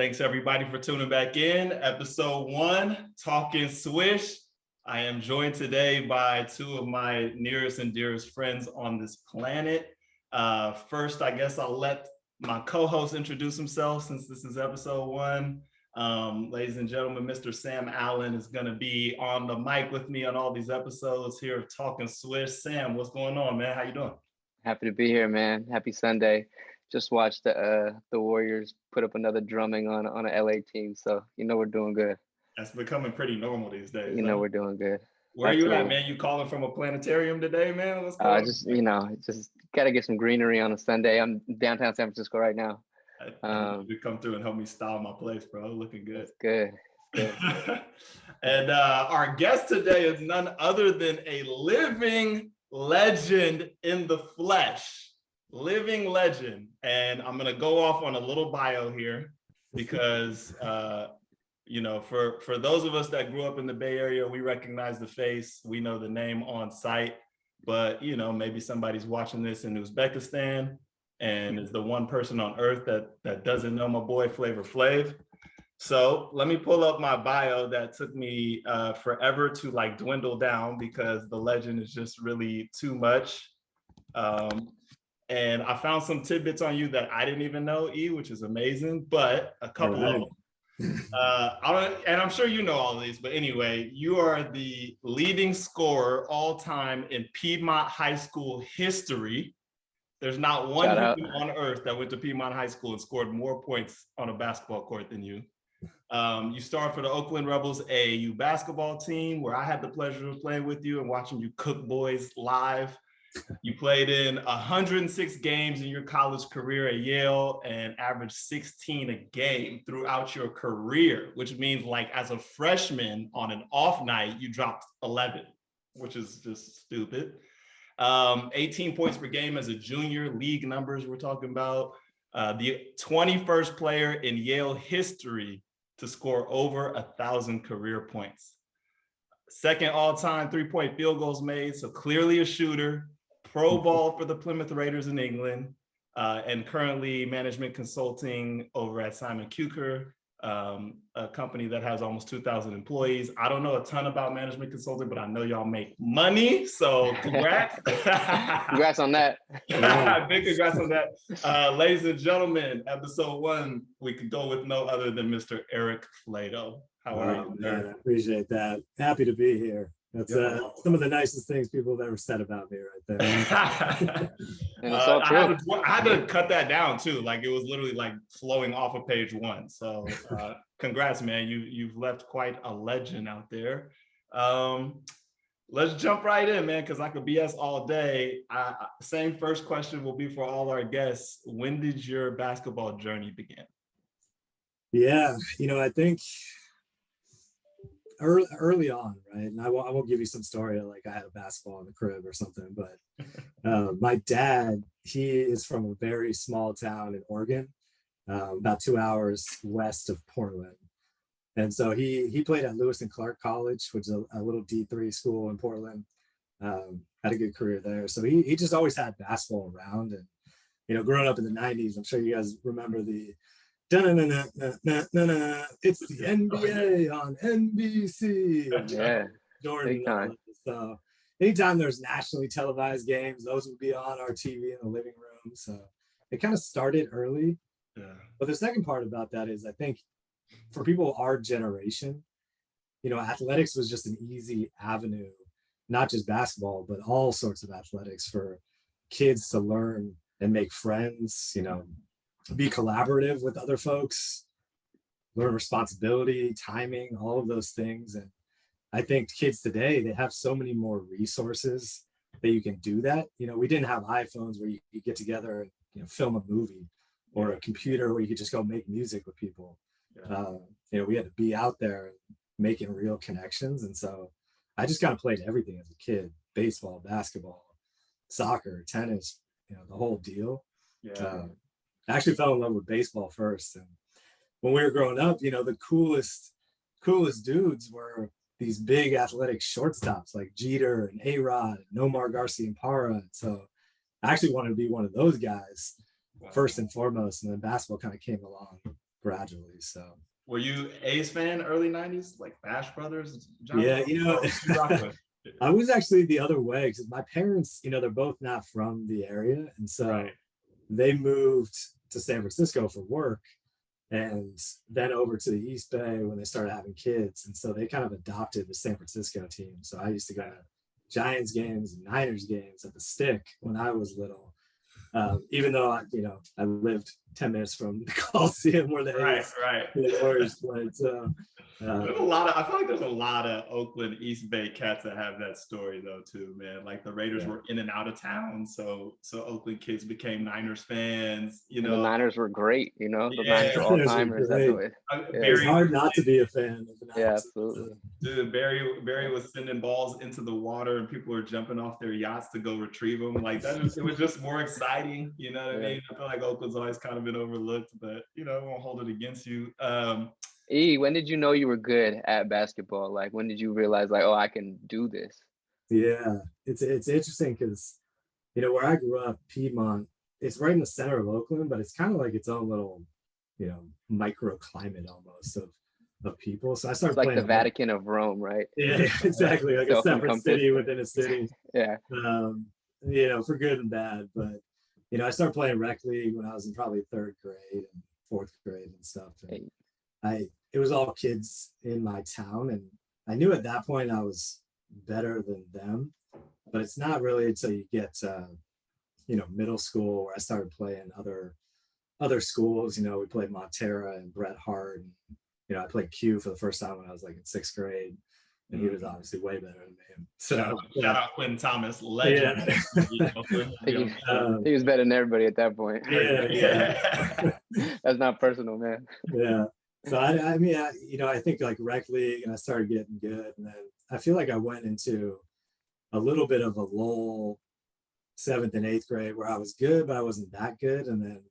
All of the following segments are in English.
Thanks everybody for tuning back in. Episode 1, Talkin Swish. I am joined today by two of my nearest and dearest friends on this planet. First, I guess I'll let my co-host introduce himself since this is episode 1. Ladies and gentlemen, Mr. Sam Allen is going to be on the mic with me on all these episodes here of Talkin Swish. Sam, what's going on, man? How you doing? Happy to be here, man. Happy Sunday. Just watched the Warriors put up another drumming on a LA team, so we're doing good. That's becoming pretty normal these days. We're doing good. Where you at, man? You calling from a planetarium today, man? What's going on? Just gotta get some greenery on a Sunday. I'm downtown San Francisco right now. You come through and help me style my place, bro. Looking good. It's good. And our guest today is none other than a living legend in the flesh. Living legend. And I'm gonna go off on a little bio here because for those of us that grew up in the Bay Area, we recognize the face, we know the name on sight, but maybe somebody's watching this in Uzbekistan and is the one person on earth that doesn't know my boy Flavor Flav. So let me pull up my bio that took me forever to dwindle down because the legend is just really too much. And I found some tidbits on you that I didn't even know, which is amazing, but a couple of them. And I'm sure you know all of these, but anyway, you are the leading scorer all time in Piedmont High School history. There's not one human on earth that went to Piedmont High School and scored more points on a basketball court than you. You starred for the Oakland Rebels AAU basketball team, where I had the pleasure of playing with you and watching you cook boys live. You played in 106 games in your college career at Yale and averaged 16 a game throughout your career, which means as a freshman on an off night, you dropped 11, which is just stupid. 18 points per game as a junior, league numbers we're talking about. The 21st player in Yale history to score over 1,000 career points. Second all-time three-point field goals made, so clearly a shooter. Pro ball for the Plymouth Raiders in England, and currently management consulting over at Simon Kucher, a company that has almost 2,000 employees. I don't know a ton about management consulting, but I know y'all make money, so congrats. Congrats on that. Big congrats on that. Ladies and gentlemen, episode 1, we could go with no other than Mr. Eric Flato. How are you, man? I appreciate that. Happy to be here. That's some of the nicest things people have ever said about me right there. I had to cut that down too. It was literally flowing off of page 1. So congrats, man. You've left quite a legend out there. Let's jump right in, man, because I could BS all day. Same first question will be for all our guests. When did your basketball journey begin? Yeah, I think early on, right? And I won't give you some story I had a basketball in the crib or something, but my dad, he is from a very small town in Oregon, about 2 hours west of Portland. And so he played at Lewis and Clark College, which is a little D3 school in Portland. Had a good career there. So he just always had basketball around. And, growing up in the 90s, I'm sure you guys remember the it's the NBA on NBC. Yeah, Jordan. So anytime there's nationally televised games, those would be on our TV in the living room. So it kind of started early. Yeah. But the second part about that is I think for people our generation, athletics was just an easy avenue, not just basketball, but all sorts of athletics for kids to learn and make friends, be collaborative with other folks, learn responsibility, timing, all of those things. And I think kids today, they have so many more resources that you can do that. We didn't have iPhones where you get together and film a movie, or a computer where you could just go make music with people. Yeah. We had to be out there making real connections. And so I just kind of played everything as a kid: baseball, basketball, soccer, tennis, the whole deal. Yeah. I actually fell in love with baseball first. And when we were growing up, the coolest dudes were these big athletic shortstops like Jeter and A-Rod and Nomar Garciaparra. So I actually wanted to be one of those guys first and foremost. And then basketball kind of came along. gradually. So were you A's fan early 90s, like Bash Brothers? John yeah, I was actually the other way because my parents, they're both not from the area. And so they moved to San Francisco for work and then over to the East Bay when they started having kids. And so they kind of adopted the San Francisco team. So I used to go to Giants games and Niners games at the Stick when I was little. Even though I lived 10 minutes from the Coliseum where the Warriors played. So there's a lot of, I feel like there's a lot of Oakland East Bay cats that have that story though too, man. Like the Raiders were in and out of town, so Oakland kids became Niners fans. The Niners were great, the Niners were all timers. It's hard not to be a fan of the Niners. Yeah, absolutely. Dude, Barry was sending balls into the water and people were jumping off their yachts to go retrieve them. Like it was just more exciting. You know what I mean? I feel like Oakland's always kind of been overlooked, but I won't hold it against you. When did you know you were good at basketball? Like, when did you realize, like, oh, I can do this? Yeah, it's interesting because, where I grew up, Piedmont, it's right in the center of Oakland, but it's kind of like its own little, microclimate almost of people. So I started like playing the Vatican of Rome, right? Yeah, exactly, like a separate city within a city. Yeah. For good and bad, but I started playing rec league when I was in probably 3rd grade and 4th grade and stuff. And it was all kids in my town, and I knew at that point I was better than them, but it's not really until you get middle school where I started playing other schools. We played Montera and Bret Hart, and I played Q for the first time when I was like in 6th grade, and he was obviously way better than me. So shout out Quentin Thomas, legend. He was better than everybody at that point. Yeah. That's not personal, man. Yeah. So I think like rec league, and I started getting good, and then I feel like I went into a little bit of a lull 7th and 8th grade where I was good, but I wasn't that good. And then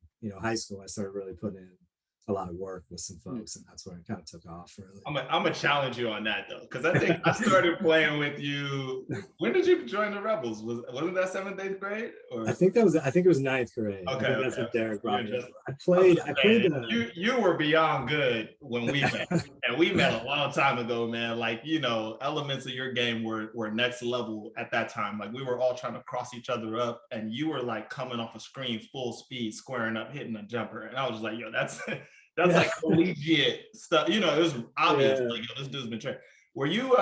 high school, I started really putting in a lot of work with some folks, and that's where it kind of took off. Really, I'm gonna challenge you on that though, because I think I started playing with you. When did you join the Rebels? Wasn't that 7th, 8th grade? Or? I think it was 9th grade. Okay, that's what Derek brought me. I played. You were beyond good when we met, and we met a long time ago, man. Like elements of your game were next level at that time. Like we were all trying to cross each other up, and you were like coming off a screen full speed, squaring up, hitting a jumper, and I was just like, yo, that's like collegiate stuff. It was obvious. Like, this dude's been trained. Were you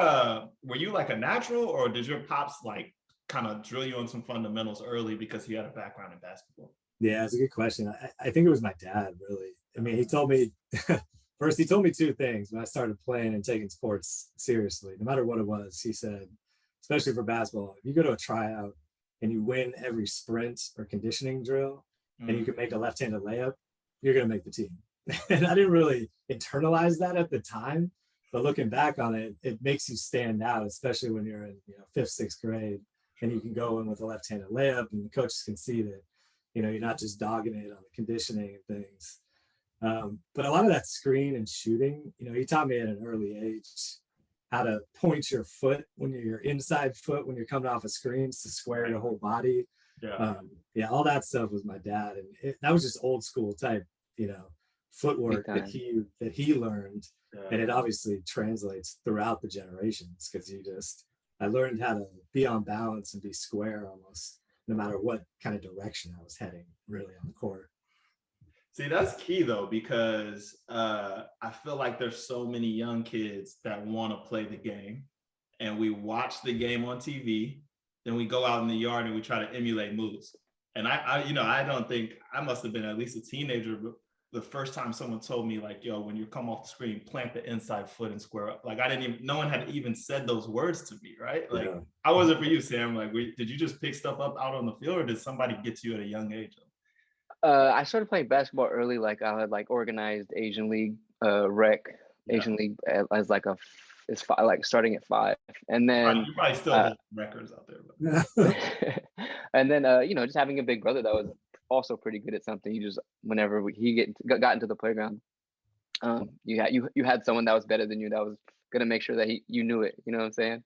like a natural, or did your pops like kind of drill you on some fundamentals early because he had a background in basketball? Yeah, it's a good question. I think it was my dad, really. I mean, he told me first, he told me 2 things when I started playing and taking sports seriously. No matter what it was, he said, especially for basketball, if you go to a tryout and you win every sprint or conditioning drill and you can make a left-handed layup, you're going to make the team. And I didn't really internalize that at the time, but looking back on it, it makes you stand out, especially when you're in 5th, 6th grade, and you can go in with a left-handed layup, and the coaches can see that you're not just dogging it on the conditioning and things. But a lot of that screen and shooting, he taught me at an early age how to point your foot when your inside foot when you're coming off of screens to square your whole body. All that stuff was my dad, and that was just old school type, footwork that he learned, and it obviously translates throughout the generations because I learned how to be on balance and be square almost no matter what kind of direction I was heading really on the court. See, that's key though, because I feel like there's so many young kids that want to play the game, and we watch the game on TV, then we go out in the yard and we try to emulate moves. And I don't think I must have been at least a teenager, but the first time someone told me like, yo, when you come off the screen, plant the inside foot and square up. Like no one had even said those words to me, right? Like, how was it for you, Sam? Like, did you just pick stuff up out on the field, or did somebody get to you at a young age? I started playing basketball early. Like I had like organized Asian League, rec, Asian League as like like starting at 5, and then you probably still have records out there. But. And then just having a big brother that was also pretty good at something. You just whenever he got into the playground, you had someone that was better than you that was gonna make sure that you knew it. You know what I'm saying?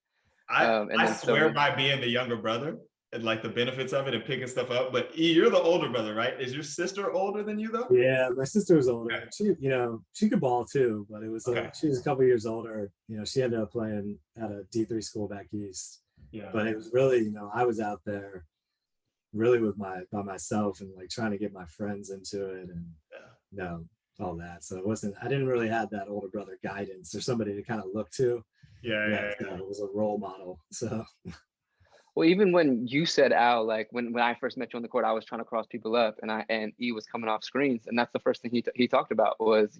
I swear by being the younger brother, and like the benefits of it and picking stuff up. But E, you're the older brother, right? Is your sister older than you though? Yeah, my sister was older. Okay. She, she could ball too, but it was Okay. she was a couple years older. She ended up playing at a D3 school back east. Yeah. But it was really, I was out there really by myself and like trying to get my friends into it and all that. So I didn't really have that older brother guidance or somebody to kind of look to. Yeah. It was a role model. So well, even when you said, Al, like when I first met you on the court, I was trying to cross people up and E was coming off screens. And that's the first thing he talked about was,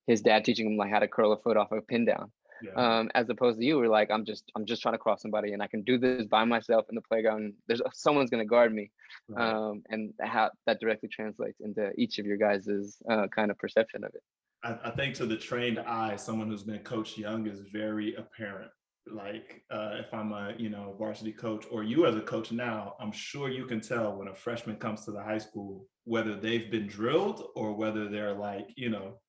his dad teaching him like how to curl a foot off a pin down. Yeah. As opposed to you were like, I'm just trying to cross somebody and I can do this by myself in the playground. Someone's going to guard me. Right. And how that directly translates into each of your guys's kind of perception of it. I think to the trained eye, someone who's been coached young is very apparent. Like if I'm a varsity coach or you as a coach now, I'm sure you can tell when a freshman comes to the high school whether they've been drilled or whether they're like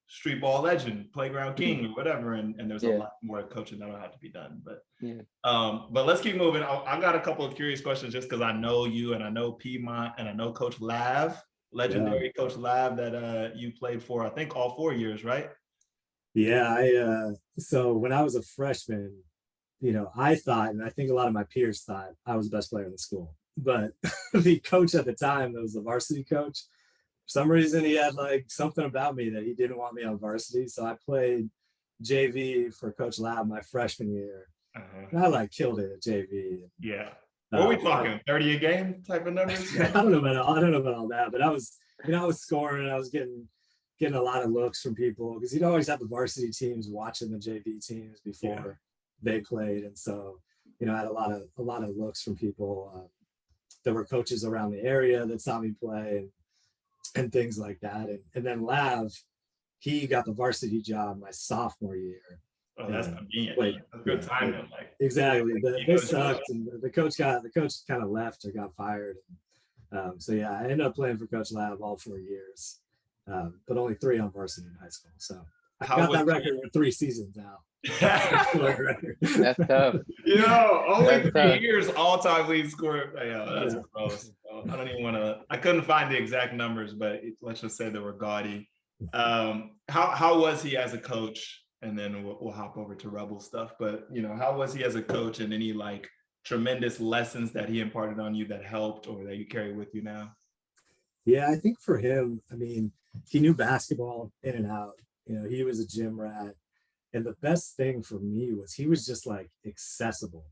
street ball legend, playground king or whatever, and there's a lot more coaching that'll have to be done. But let's keep moving. I got a couple of curious questions just because I know you and I know Piedmont and I know Coach Lav, legendary Coach Lav that you played for I think all 4 years, right? Yeah, so when I was a freshman, I thought, and I think a lot of my peers thought I was the best player in the school. But the coach at the time, that was the varsity coach, for some reason he had like something about me that he didn't want me on varsity. So I played JV for Coach Lab my freshman year. And I like killed it at JV. Yeah. What are we talking? 30 a game type of numbers? I don't know about all that, but I was scoring and I was getting a lot of looks from people because you'd always have the varsity teams watching the JV teams before they played, and so I had a lot of looks from people that were coaches around the area that saw me play and things like that. And then Lav, he got the varsity job my sophomore year. Oh, that's convenient. That's good timing. Exactly. They sucked, and the coach kind of left or got fired. So I ended up playing for Coach Lav all 4 years, but only 3 on varsity in high school. So I got that record for 3 seasons now. That's tough. Only 3 years all-time lead scorer. That's gross. I don't even want to. I couldn't find the exact numbers, but let's just say they were gaudy. How was he as a coach? And then we'll hop over to Rebel stuff. But how was he as a coach, and any like tremendous lessons that he imparted on you that helped or that you carry with you now? Yeah, I think for him, he knew basketball in and out. He was a gym rat. And the best thing for me was he was just like accessible.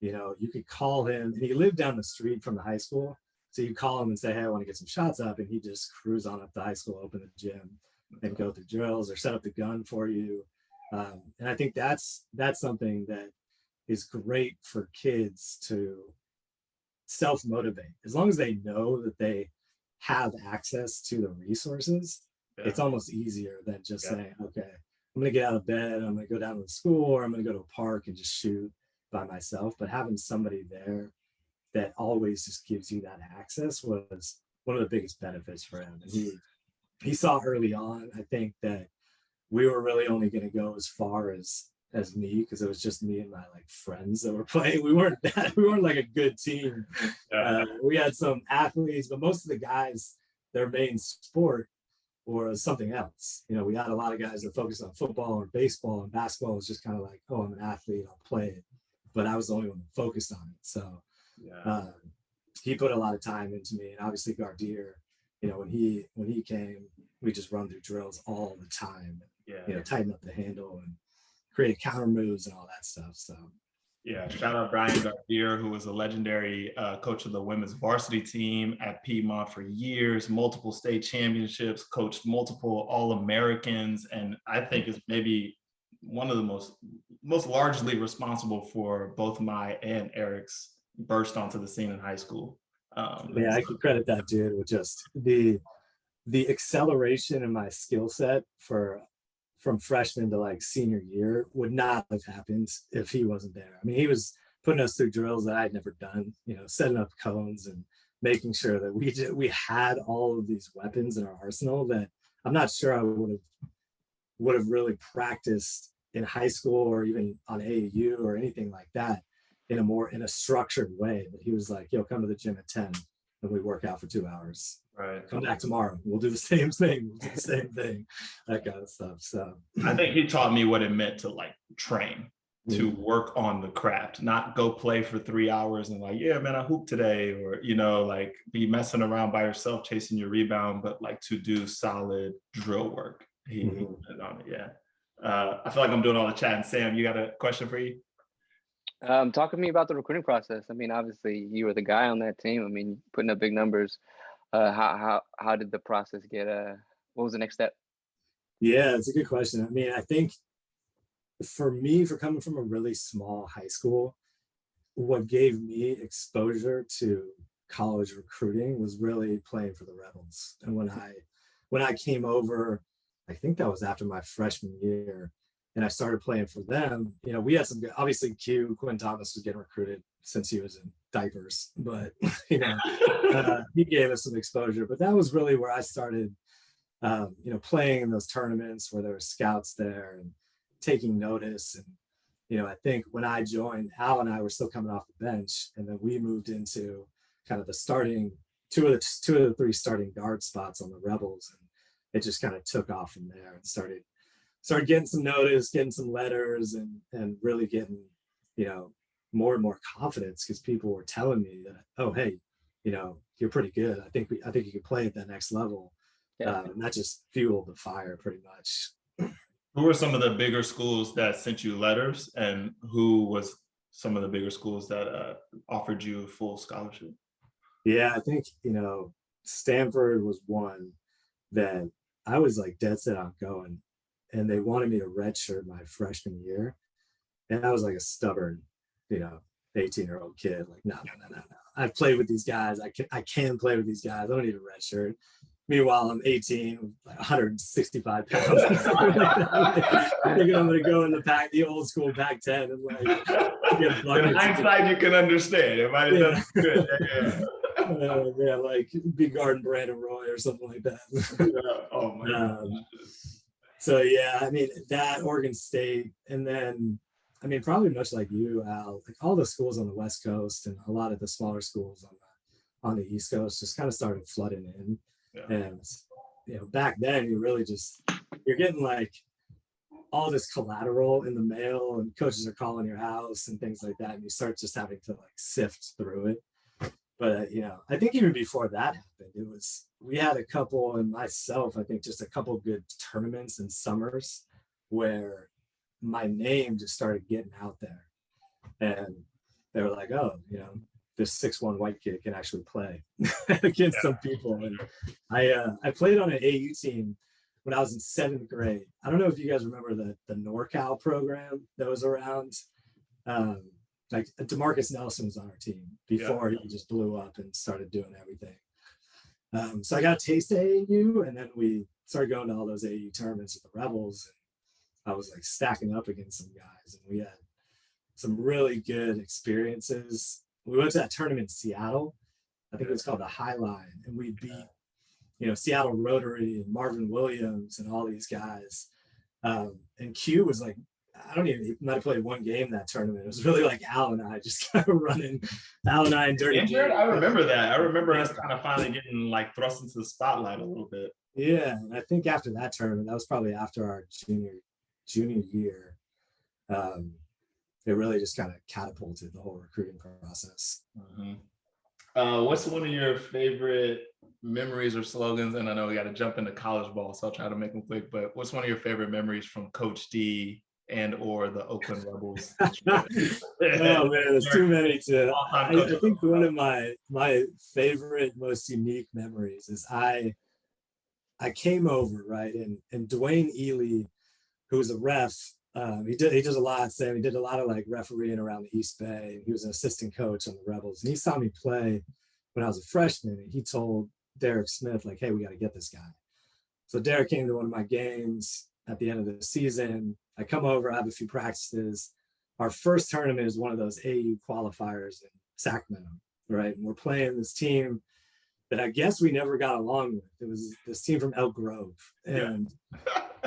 You could call him, and he lived down the street from the high school. So you call him and say, hey, I want to get some shots up. And he just cruise on up to high school, open the gym and go through drills or set up the gun for you. And I think that's something that is great for kids to self-motivate. As long as they know that they have access to the resources, it's almost easier than just saying, okay, I'm going to get out of bed, I'm going to go down to the school, or I'm going to go to a park and just shoot by myself. But having somebody there that always just gives you that access was one of the biggest benefits for him. And he saw early on, I think, that we were really only going to go as far as me, because it was just me and my like friends that were playing. We weren't like a good team. We had some athletes, but most of the guys, their main sport or something else. We had a lot of guys that focused on football or baseball, and basketball was just kind of like, oh, I'm an athlete, I'll play it. But I was the only one that focused on it. So he put a lot of time into me. And obviously Gardier, when he came, we just run through drills all the time. Tighten up the handle and create counter moves and all that stuff. So shout out Brian Gardier, who was a legendary coach of the women's varsity team at Piedmont for years, multiple state championships, coached multiple All-Americans, and I think is maybe one of the most largely responsible for both my and Eric's burst onto the scene in high school. I can credit that dude with just the acceleration in my skill set from freshman to like senior year would not have happened if he wasn't there. He was putting us through drills that I'd never done, setting up cones and making sure that we had all of these weapons in our arsenal that I'm not sure I would have really practiced in high school or even on AAU or anything like that in a structured way. But he was like, yo, come to the gym at 10 and we work out for 2 hours. Right. Come back tomorrow. We'll do the same thing. We'll do the same thing. That kind of stuff. So I think he taught me what it meant to like train, to work on the craft, not go play for 3 hours and like, yeah, man, I hooped today, or, you know, like be messing around by yourself, chasing your rebound, but like to do solid drill work. He put on it, yeah. I feel like I'm doing all the chatting. Sam, you got a question for you? Talk to me about the recruiting process. I mean, obviously you were the guy on that team. I mean, putting up big numbers. How did the process get? What was the next step? Yeah, it's a good question. I mean, I think for me, for coming from a really small high school, what gave me exposure to college recruiting was really playing for the Rebels. And when I came over, I think that was after my freshman year, and I started playing for them. You know, we had some good, obviously Quinn Thomas was getting recruited since he was in diapers, but you know, he gave us some exposure. But that was really where I started, you know, playing in those tournaments where there were scouts there and taking notice. And you know, I think when I joined, Al and I were still coming off the bench, and then we moved into kind of the starting two of the three starting guard spots on the Rebels, and it just kind of took off from there and started getting some notice, getting some letters, and really getting, you know, more and more confidence, because people were telling me that, oh, hey, you know, you're pretty good. I think you can play at that next level. Yeah. And that just fueled the fire pretty much. Who were some of the bigger schools that sent you letters, and who was some of the bigger schools that offered you full scholarship? Yeah, I think, you know, Stanford was one that I was like dead set on going, and they wanted me to redshirt my freshman year. And I was like a stubborn, you know, 18-year-old kid. Like, no. I've played with these guys. I can play with these guys. I don't need a redshirt. Meanwhile, I'm 18, like 165 pounds. Thinking I'm going to go in the old school Pac-10 and like get buckets. In hindsight, you can understand. It might have done good. Yeah, like be guarding Brandon Roy or something like that. Oh my God. So yeah, I mean, that Oregon State, and then I mean, probably much like you, Al, like all the schools on the West Coast and a lot of the smaller schools on the East Coast just kind of started flooding in. Yeah. And you know, back then you're getting like all this collateral in the mail, and coaches are calling your house and things like that, and you start just having to like sift through it. But you know, I think even before that happened, we had a couple, and myself, I think just a couple good tournaments and summers where my name just started getting out there, and they were like, oh, you know, this 6'1" white kid can actually play against some people. And I played on an AU team when I was in 7th grade. I don't know if you guys remember the NorCal program that was around. Like DeMarcus Nelson was on our team before he just blew up and started doing everything. So I got a taste of AAU, and then we started going to all those AAU tournaments with the Rebels, and I was like stacking up against some guys, and we had some really good experiences. We went to that tournament in Seattle. I think it was called the High Line, and we beat, you know, Seattle Rotary and Marvin Williams and all these guys. And Q was like, he might have played one game that tournament. It was really like Al and I just kind of running, Al and I and Dirty Jim. I remember that. I remember us kind of finally getting like thrust into the spotlight a little bit. Yeah, and I think after that tournament, that was probably after our junior year. It really just kind of catapulted the whole recruiting process. What's one of your favorite memories or slogans? And I know we got to jump into college ball, so I'll try to make them quick. But what's one of your favorite memories from Coach D and or the Oakland Rebels? Oh man, there's too many to. I think one of my favorite, most unique memories is I came over, right, and Dwayne Ely, who was a ref, he does a lot. Sam, he did a lot of like refereeing around the East Bay. He was an assistant coach on the Rebels, and he saw me play when I was a freshman, and he told Derek Smith like, "Hey, we got to get this guy." So Derek came to one of my games at the end of the season. I come over, I have a few practices. Our first tournament is one of those AU qualifiers in Sacramento, right? And we're playing this team that I guess we never got along with. It was this team from Elk Grove, and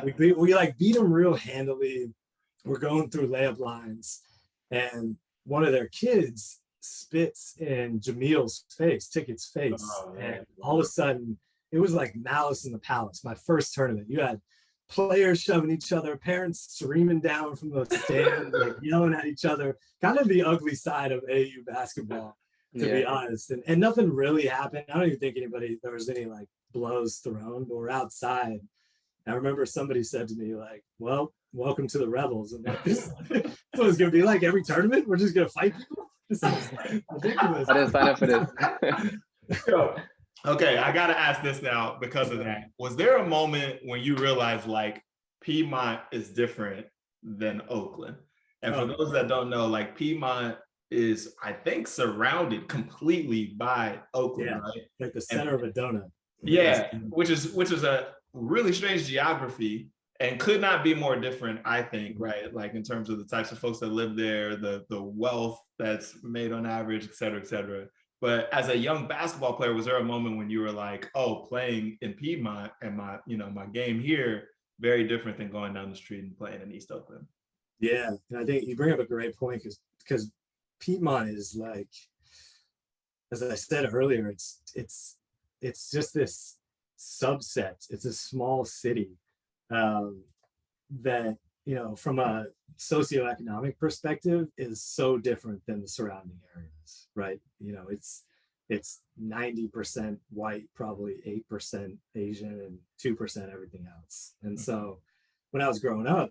we like beat them real handily. We're going through layup lines, and one of their kids spits in Jamil's face, Ticket's face. Oh, and all of a sudden, it was like Malice in the Palace, my first tournament. You had players shoving each other, parents screaming down from the stands, like yelling at each other, kind of the ugly side of AU basketball, to be honest. And nothing really happened. I don't even think there was any like blows thrown, but we're outside. I remember somebody said to me, like, well, welcome to the Rebels. And like, this so it's gonna be like every tournament, we're just gonna fight people. This is ridiculous. I didn't sign up for this. Okay, I gotta ask this now because of that. Was there a moment when you realized like Piedmont is different than Oakland? And for those that don't know, like Piedmont is, I think, surrounded completely by Oakland, right? Like the center of a donut. Yeah, which is a really strange geography and could not be more different, I think, right? Like in terms of the types of folks that live there, the wealth that's made on average, et cetera, et cetera. But as a young basketball player, was there a moment when you were like, oh, playing in Piedmont and my game here, very different than going down the street and playing in East Oakland? Yeah, and I think you bring up a great point because Piedmont is like, as I said earlier, it's just this subset. It's a small city that, from a socioeconomic perspective is so different than the surrounding areas, right? It's 90% white, probably 8% Asian, and 2% everything else. And so when I was growing up,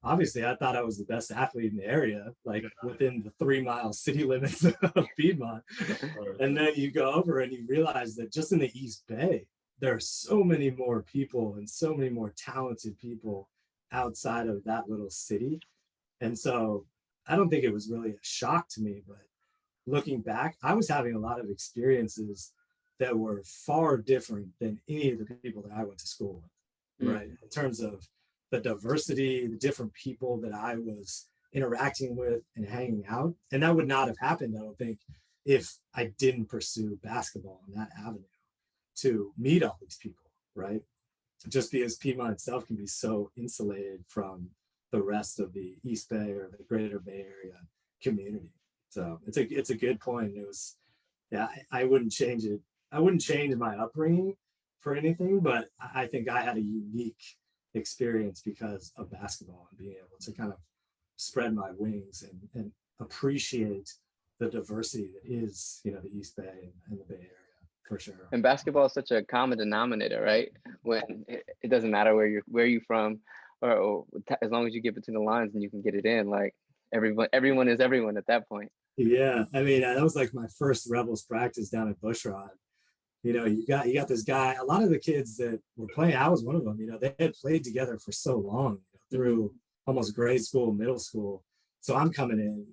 obviously I thought I was the best athlete in the area, like within the 3-mile city limits of Piedmont. And then you go over and you realize that just in the East Bay, there are so many more people and so many more talented people outside of that little city. And so I don't think it was really a shock to me, but looking back, I was having a lot of experiences that were far different than any of the people that I went to school with, right? In terms of the diversity, the different people that I was interacting with and hanging out. And that would not have happened, I don't think, if I didn't pursue basketball in that avenue to meet all these people, right? Just because Piedmont itself can be so insulated from the rest of the East Bay or the greater Bay Area community. So it's a good point. It was, I wouldn't change it. I wouldn't change my upbringing for anything, but I think I had a unique experience because of basketball and being able to kind of spread my wings and appreciate the diversity that is, the East Bay and the Bay Area, for sure. And basketball is such a common denominator, right? When it doesn't matter where you're from, or as long as you get between the lines and you can get it in, like everyone is everyone at that point. Yeah, I mean, that was like my first Rebels practice down at Bushrod. You got this guy. A lot of the kids that were playing, I was one of them. They had played together for so long, through almost grade school, middle school. So I'm coming in,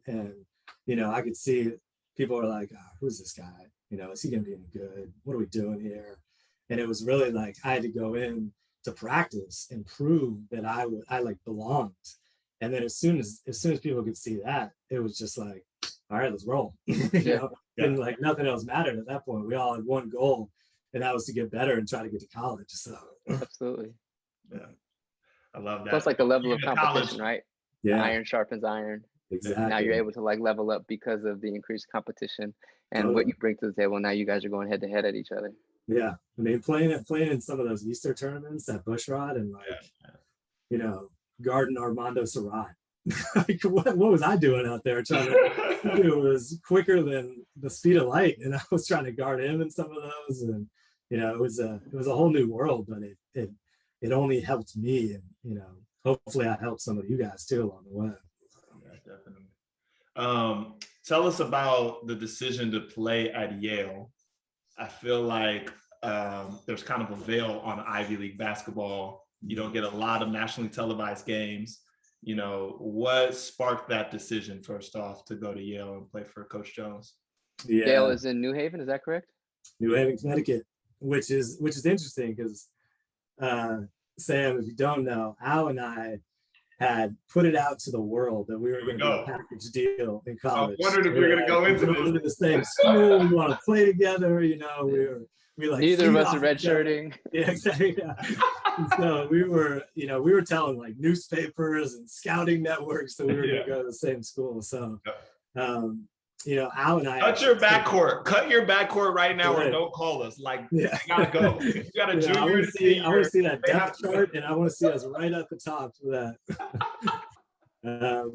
and I could see people are like, oh, "Who's this guy? Is he gonna be any good? What are we doing here?" And it was really like I had to go in to practice and prove that I like belonged. And then as soon as people could see that, it was just like, all right, let's roll. And like nothing else mattered at that point. We all had one goal, and that was to get better and try to get to college. So absolutely. Yeah. I love that. Plus like the level of competition, right? Yeah. Iron sharpens iron. Exactly. Now you're able to like level up because of the increased competition and what you bring to the table. Now you guys are going head to head at each other. Yeah. I mean, playing in some of those Easter tournaments at Bushrod and guarding Armando Surratt. Like what was I doing out there trying to it was quicker than the speed of light, and I was trying to guard him in some of those, and it was a whole new world, but it only helped me, and hopefully I helped some of you guys too along the way. Yeah, definitely. Tell us about the decision to play at Yale. I feel like there's kind of a veil on Ivy League basketball. You don't get a lot of nationally televised games. What sparked that decision, first off, to go to Yale and play for Coach Jones? Yeah. Yale is in New Haven, is that correct? New Haven, Connecticut, which is interesting because Sam, if you don't know, Al and I had put it out to the world that we were going to do a package deal in college. I wondered if we were going to go into the same school. We want to play together. We like neither of us are redshirting. Yeah, exactly. Yeah. So we were telling like newspapers and scouting networks that we were going to go to the same school. So Al and I cut your backcourt right now, or don't call us. Like, you gotta go. You got a junior. I want to see that depth chart, and I want to see us right at the top for that.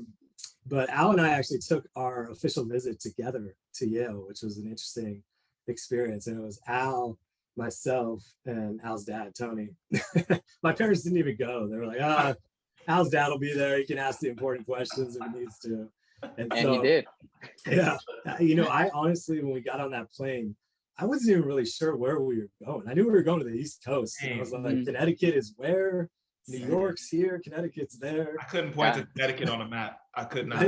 But Al and I actually took our official visit together to Yale, which was an interesting experience. And it was Al, myself, and Al's dad, Tony. My parents didn't even go. They were like, Al's dad will be there. He can ask the important questions if he needs to. And he did. Yeah. I honestly, when we got on that plane, I wasn't even really sure where we were going. I knew we were going to the East Coast. And I was like, Connecticut is where? New York's here, Connecticut's there. I couldn't point to Connecticut on a map. I could not.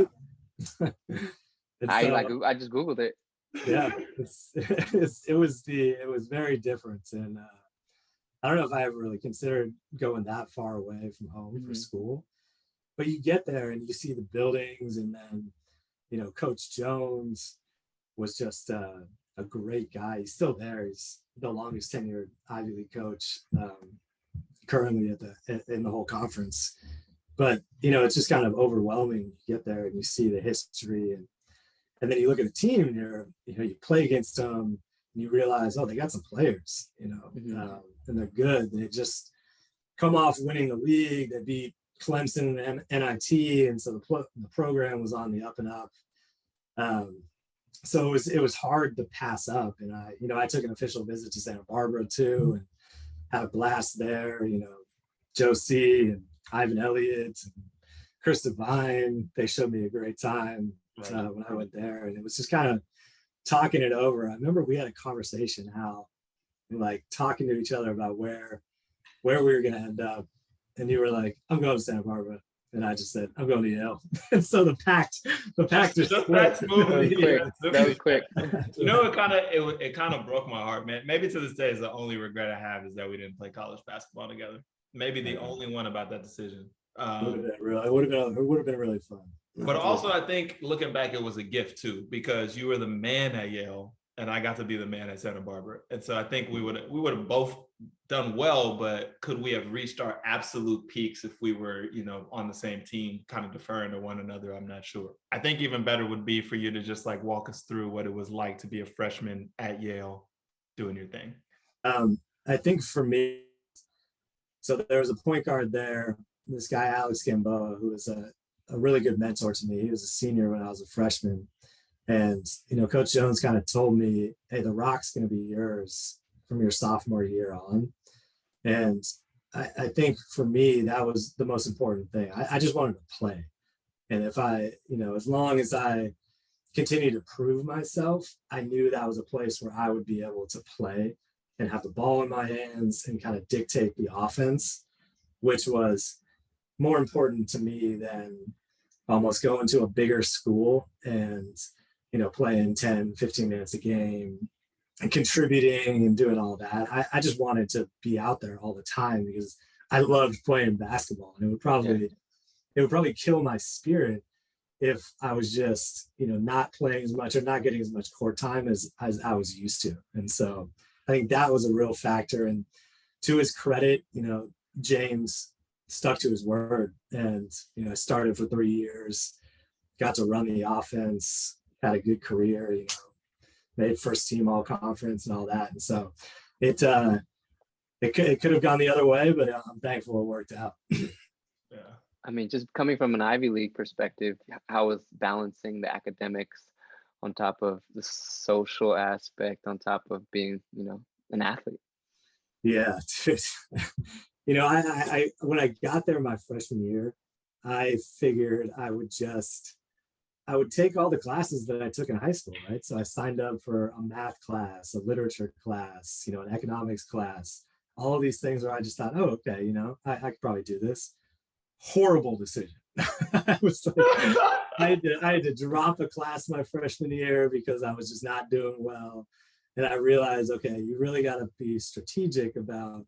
I just Googled it. Yeah, it was very different, and I don't know if I ever really considered going that far away from home for school. But you get there and you see the buildings, and then Coach Jones was just a great guy. He's still there. He's the longest tenured Ivy League coach. Currently in the whole conference, but it's just kind of overwhelming. You get there and you see the history, and then you look at the team and you play against them and you realize, oh, they got some players, and they're good. They just come off winning the league. They beat Clemson and NIT, and so the program was on the up and up. So it was hard to pass up, and I took an official visit to Santa Barbara too, and had a blast there. Joe C. and Ivan Elliott and Chris Devine, they showed me a great time when I went there. And it was just kind of talking it over. I remember we had a conversation, how like talking to each other about where we were going to end up. And you were like, I'm going to Santa Barbara. And I just said, I'm going to Yale. And so the pact just that smooth. That was quick. It kind of broke my heart, man. Maybe to this day is the only regret I have, is that we didn't play college basketball together. Maybe the only one about that decision. It would have been really fun. But also, I think looking back, it was a gift too, because you were the man at Yale and I got to be the man at Santa Barbara. And so I think we would have both done well, but could we have reached our absolute peaks if we were, on the same team, kind of deferring to one another? I'm not sure. I think even better would be for you to just like walk us through what it was like to be a freshman at Yale doing your thing. I think for me, so there was a point guard there, this guy, Alex Gamboa, who was a really good mentor to me. He was a senior when I was a freshman. And, Coach Jones kind of told me, hey, the rock's going to be yours from your sophomore year on. And I think for me, that was the most important thing. I just wanted to play. And if I, as long as I continue to prove myself, I knew that was a place where I would be able to play and have the ball in my hands and kind of dictate the offense, which was more important to me than almost going to a bigger school and, playing 10, 15 minutes a game and contributing and doing all that. I just wanted to be out there all the time because I loved playing basketball, and it would probably kill my spirit if I was just, not playing as much or not getting as much court time as I was used to. And so I think that was a real factor. And to his credit, James stuck to his word, and, I started for 3 years, got to run the offense, had a good career, made first team all conference and all that. And so it could have gone the other way, but I'm thankful it worked out. Yeah. I mean, just coming from an Ivy League perspective, how was balancing the academics on top of the social aspect, on top of being, an athlete? Yeah. I when I got there my freshman year, I figured I would take all the classes that I took in high school, right? So I signed up for a math class, a literature class, an economics class, all of these things where I just thought, oh, okay, I could probably do this. Horrible decision. I was like, I had to drop a class my freshman year because I was just not doing well. And I realized, okay, you really got to be strategic about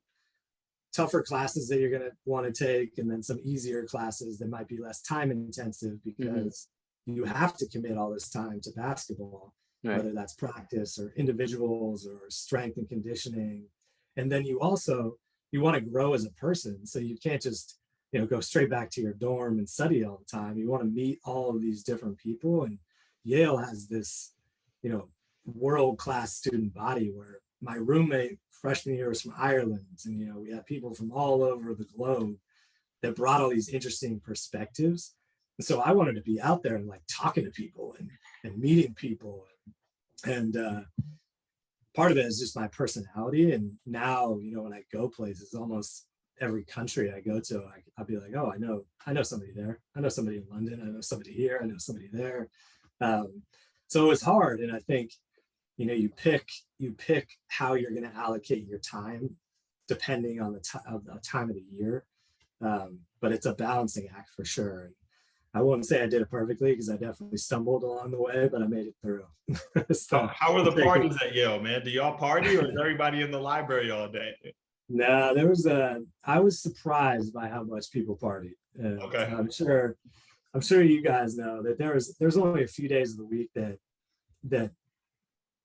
tougher classes that you're going to want to take, and then some easier classes that might be less time intensive, because you have to commit all this time to basketball, right, whether that's practice or individuals or strength and conditioning. And then you want to grow as a person. So you can't just, go straight back to your dorm and study all the time. You want to meet all of these different people, and Yale has this, world-class student body where my roommate freshman year was from Ireland, and we had people from all over the globe that brought all these interesting perspectives. And so I wanted to be out there and like talking to people and meeting people, and part of it is just my personality. And now, when I go places, almost every country I go to, I'll be like, oh, I know somebody there. I know somebody in London. I know somebody here. I know somebody there. So it was hard. And I think, you pick how you're going to allocate your time depending on the time of the year. But it's a balancing act for sure. And I won't say I did it perfectly because I definitely stumbled along the way, but I made it through. So, how are the parties at Yale, man? Do y'all party, or is everybody in the library all day? No, I was surprised by how much people partied. Okay. I'm sure you guys know that there's only a few days of the week that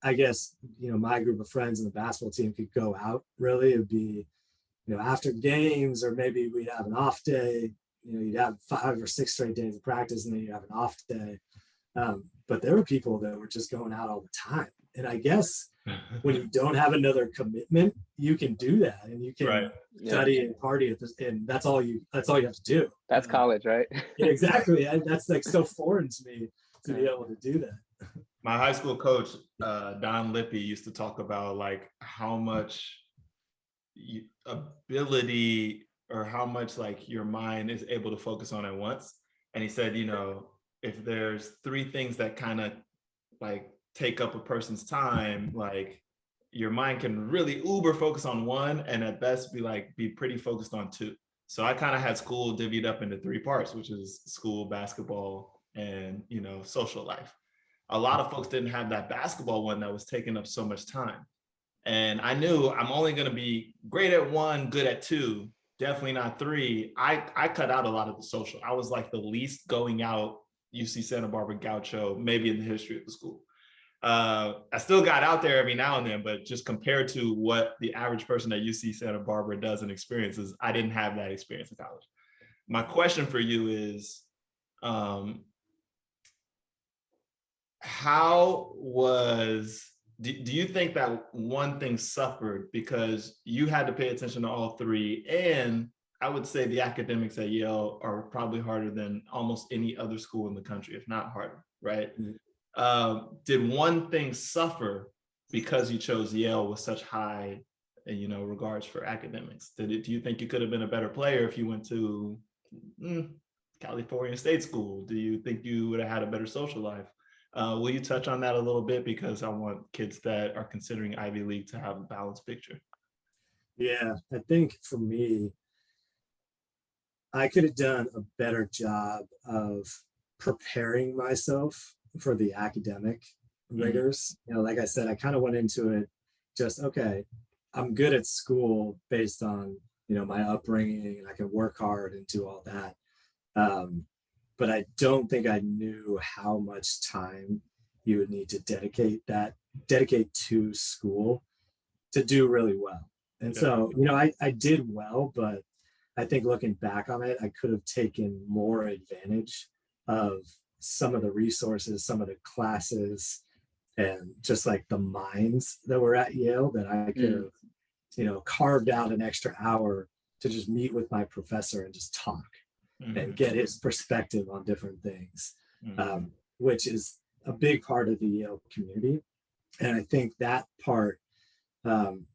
I guess, my group of friends in the basketball team could go out. Really, it'd be, after games, or maybe we'd have an off day. You'd have 5 or 6 straight days of practice, and then you'd have an off day. But there were people that were just going out all the time. And I guess when you don't have another commitment, you can do that, and you can study and party and that's all you have to do. That's college, right? Yeah, exactly. And that's like so foreign to me to be able to do that. My high school coach, Don Lippy, used to talk about like how much ability, or how much like your mind is able to focus on at once. And he said, if there's 3 things that kind of like take up a person's time, like your mind can really uber focus on one, and at best be pretty focused on 2. So I kind of had school divvied up into 3 parts, which is school, basketball, and social life. A lot of folks didn't have that basketball one that was taking up so much time. And I knew I'm only going to be great at 1, good at 2, definitely not 3. I cut out a lot of the social. I was like the least going out UC Santa Barbara gaucho, maybe in the history of the school. I still got out there every now and then, but just compared to what the average person at UC Santa Barbara does and experiences, I didn't have that experience in college. My question for you is, do you think that one thing suffered because you had to pay attention to all 3? And I would say the academics at Yale are probably harder than almost any other school in the country, if not harder, right? Mm-hmm. Did one thing suffer because you chose Yale with such high, regards for academics? Do you think you could have been a better player if you went to California State School? Do you think you would have had a better social life? Will you touch on that a little bit? Because I want kids that are considering Ivy League to have a balanced picture. Yeah, I think for me, I could have done a better job of preparing myself for the academic rigors. Like I said, I kind of went into it just, okay, I'm good at school based on, my upbringing, and I can work hard and do all that. But I don't think I knew how much time you would need to dedicate to school to do really well. And so, I did well, but I think looking back on it, I could have taken more advantage of some of the resources, some of the classes, and just like the minds that were at Yale, that I could have, carved out an extra hour to just meet with my professor and just talk and get his perspective on different things, which is a big part of the Yale community. And I think that part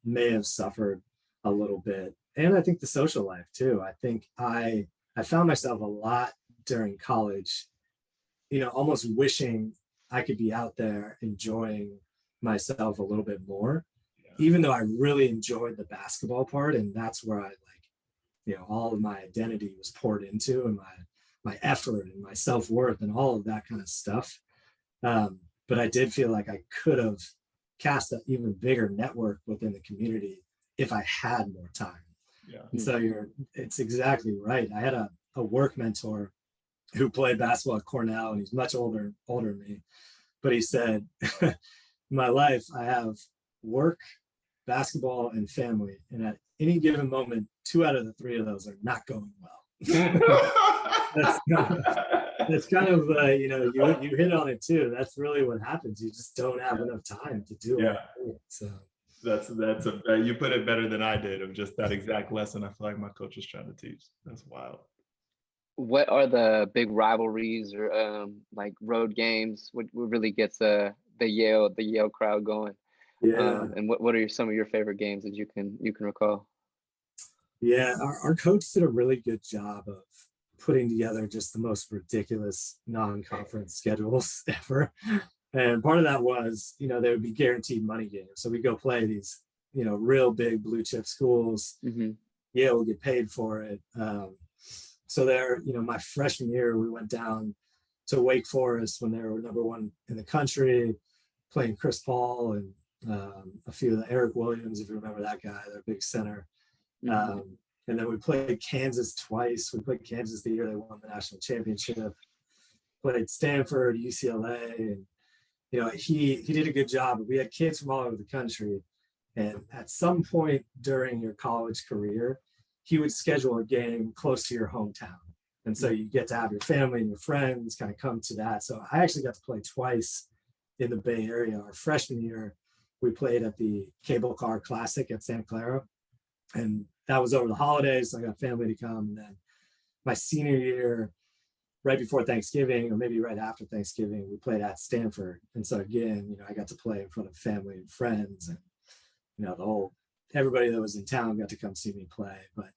may have suffered a little bit. And I think the social life too. I think I found myself a lot during college, almost wishing I could be out there enjoying myself a little bit more, even though I really enjoyed the basketball part. And that's where I all of my identity was poured into, and my effort and my self-worth and all of that kind of stuff. But I did feel like I could have cast an even bigger network within the community if I had more time. Yeah. And so it's exactly right. I had a work mentor who played basketball at Cornell, and he's much older than me. But he said, in my life, I have work, basketball, and family. And at any given moment, 2 out of the 3 of those are not going well. That's kind of you hit on it too. That's really what happens. You just don't have enough time to do it. So that's you put it better than I did, of just that exact lesson I feel like my coach was trying to teach. That's wild. What are the big rivalries or like road games? What really gets the Yale crowd going? And what are some of your favorite games that you can recall? Yeah, our coach did a really good job of putting together just the most ridiculous non-conference schedules ever. And part of that was, there would be guaranteed money games. So we go play these, real big blue chip schools. Mm-hmm. Yale would get paid for it. So there, my freshman year, we went down to Wake Forest when they were number one in the country, playing Chris Paul and a few of the Eric Williams, if you remember that guy, their big center. Mm-hmm. And then we played Kansas twice. We played Kansas the year they won the national championship. Played Stanford, UCLA, and he did a good job. We had kids from all over the country, and at some point during your college career, he would schedule a game close to your hometown, and so you get to have your family and your friends kind of come to that. So I actually got to play twice in the Bay Area. Our freshman year, we played at the Cable Car Classic at Santa Clara, and that was over the holidays, so I got family to come. And then my senior year, right before Thanksgiving, or maybe right after Thanksgiving, we played at Stanford. And so again, I got to play in front of family and friends, and everybody that was in town got to come see me play. But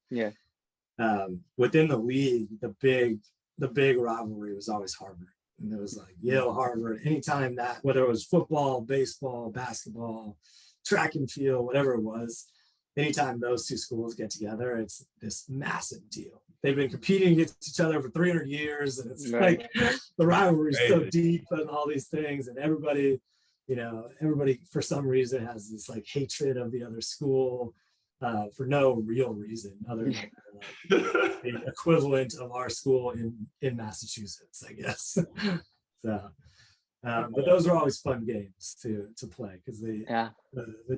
within the league, the big rivalry was always Harvard. And it was like Yale, Harvard, anytime that, whether it was football, baseball, basketball, track and field, whatever it was, anytime those two schools get together, it's this massive deal. They've been competing against each other for 300 years, and it's like the rivalry is so deep and all these things, and everybody for some reason has this like hatred of the other school for no real reason other than the equivalent of our school in Massachusetts, I guess. So but those are always fun games to play, because the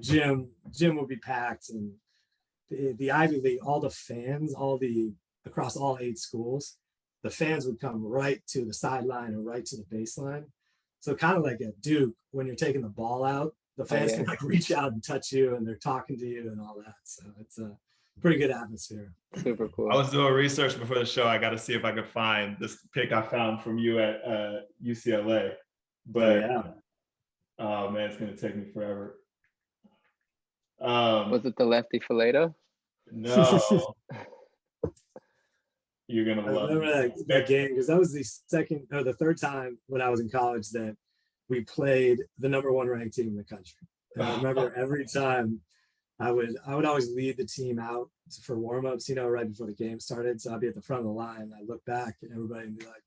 gym will be packed, and the Ivy League, all the fans, across all 8 schools, the fans would come right to the sideline or right to the baseline. So kind of like at Duke, when you're taking the ball out, the fans can like reach out and touch you, and they're talking to you and all that. So it's a pretty good atmosphere. Super cool. I was doing research before the show. I got to see if I could find this pic I found from you at UCLA. But oh man, it's gonna take me forever. Was it the lefty Flato? No. You're gonna love that game, because that was the second or the third time when I was in college that we played the number 1 ranked team in the country. And I remember every time I would always lead the team out for warm-ups, right before the game started. So I'd be at the front of the line, and I'd look back and everybody would be like,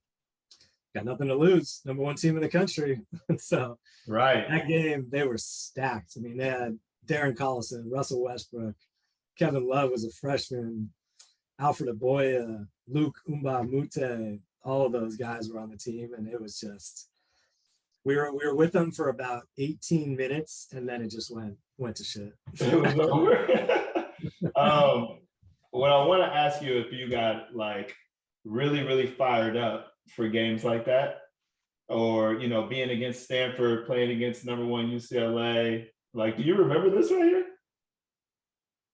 got nothing to lose, number 1 team in the country. So that game, they were stacked. I mean, they had Darren Collison, Russell Westbrook, Kevin Love was a freshman, Alfred Aboya, Luke Mbamute, all of those guys were on the team, and it was just we were with them for about 18 minutes, and then it just went to shit. It was over. What I want to ask you, if you got like really, really fired up for games like that, or being against Stanford, playing against number 1 UCLA, like, do you remember this right here?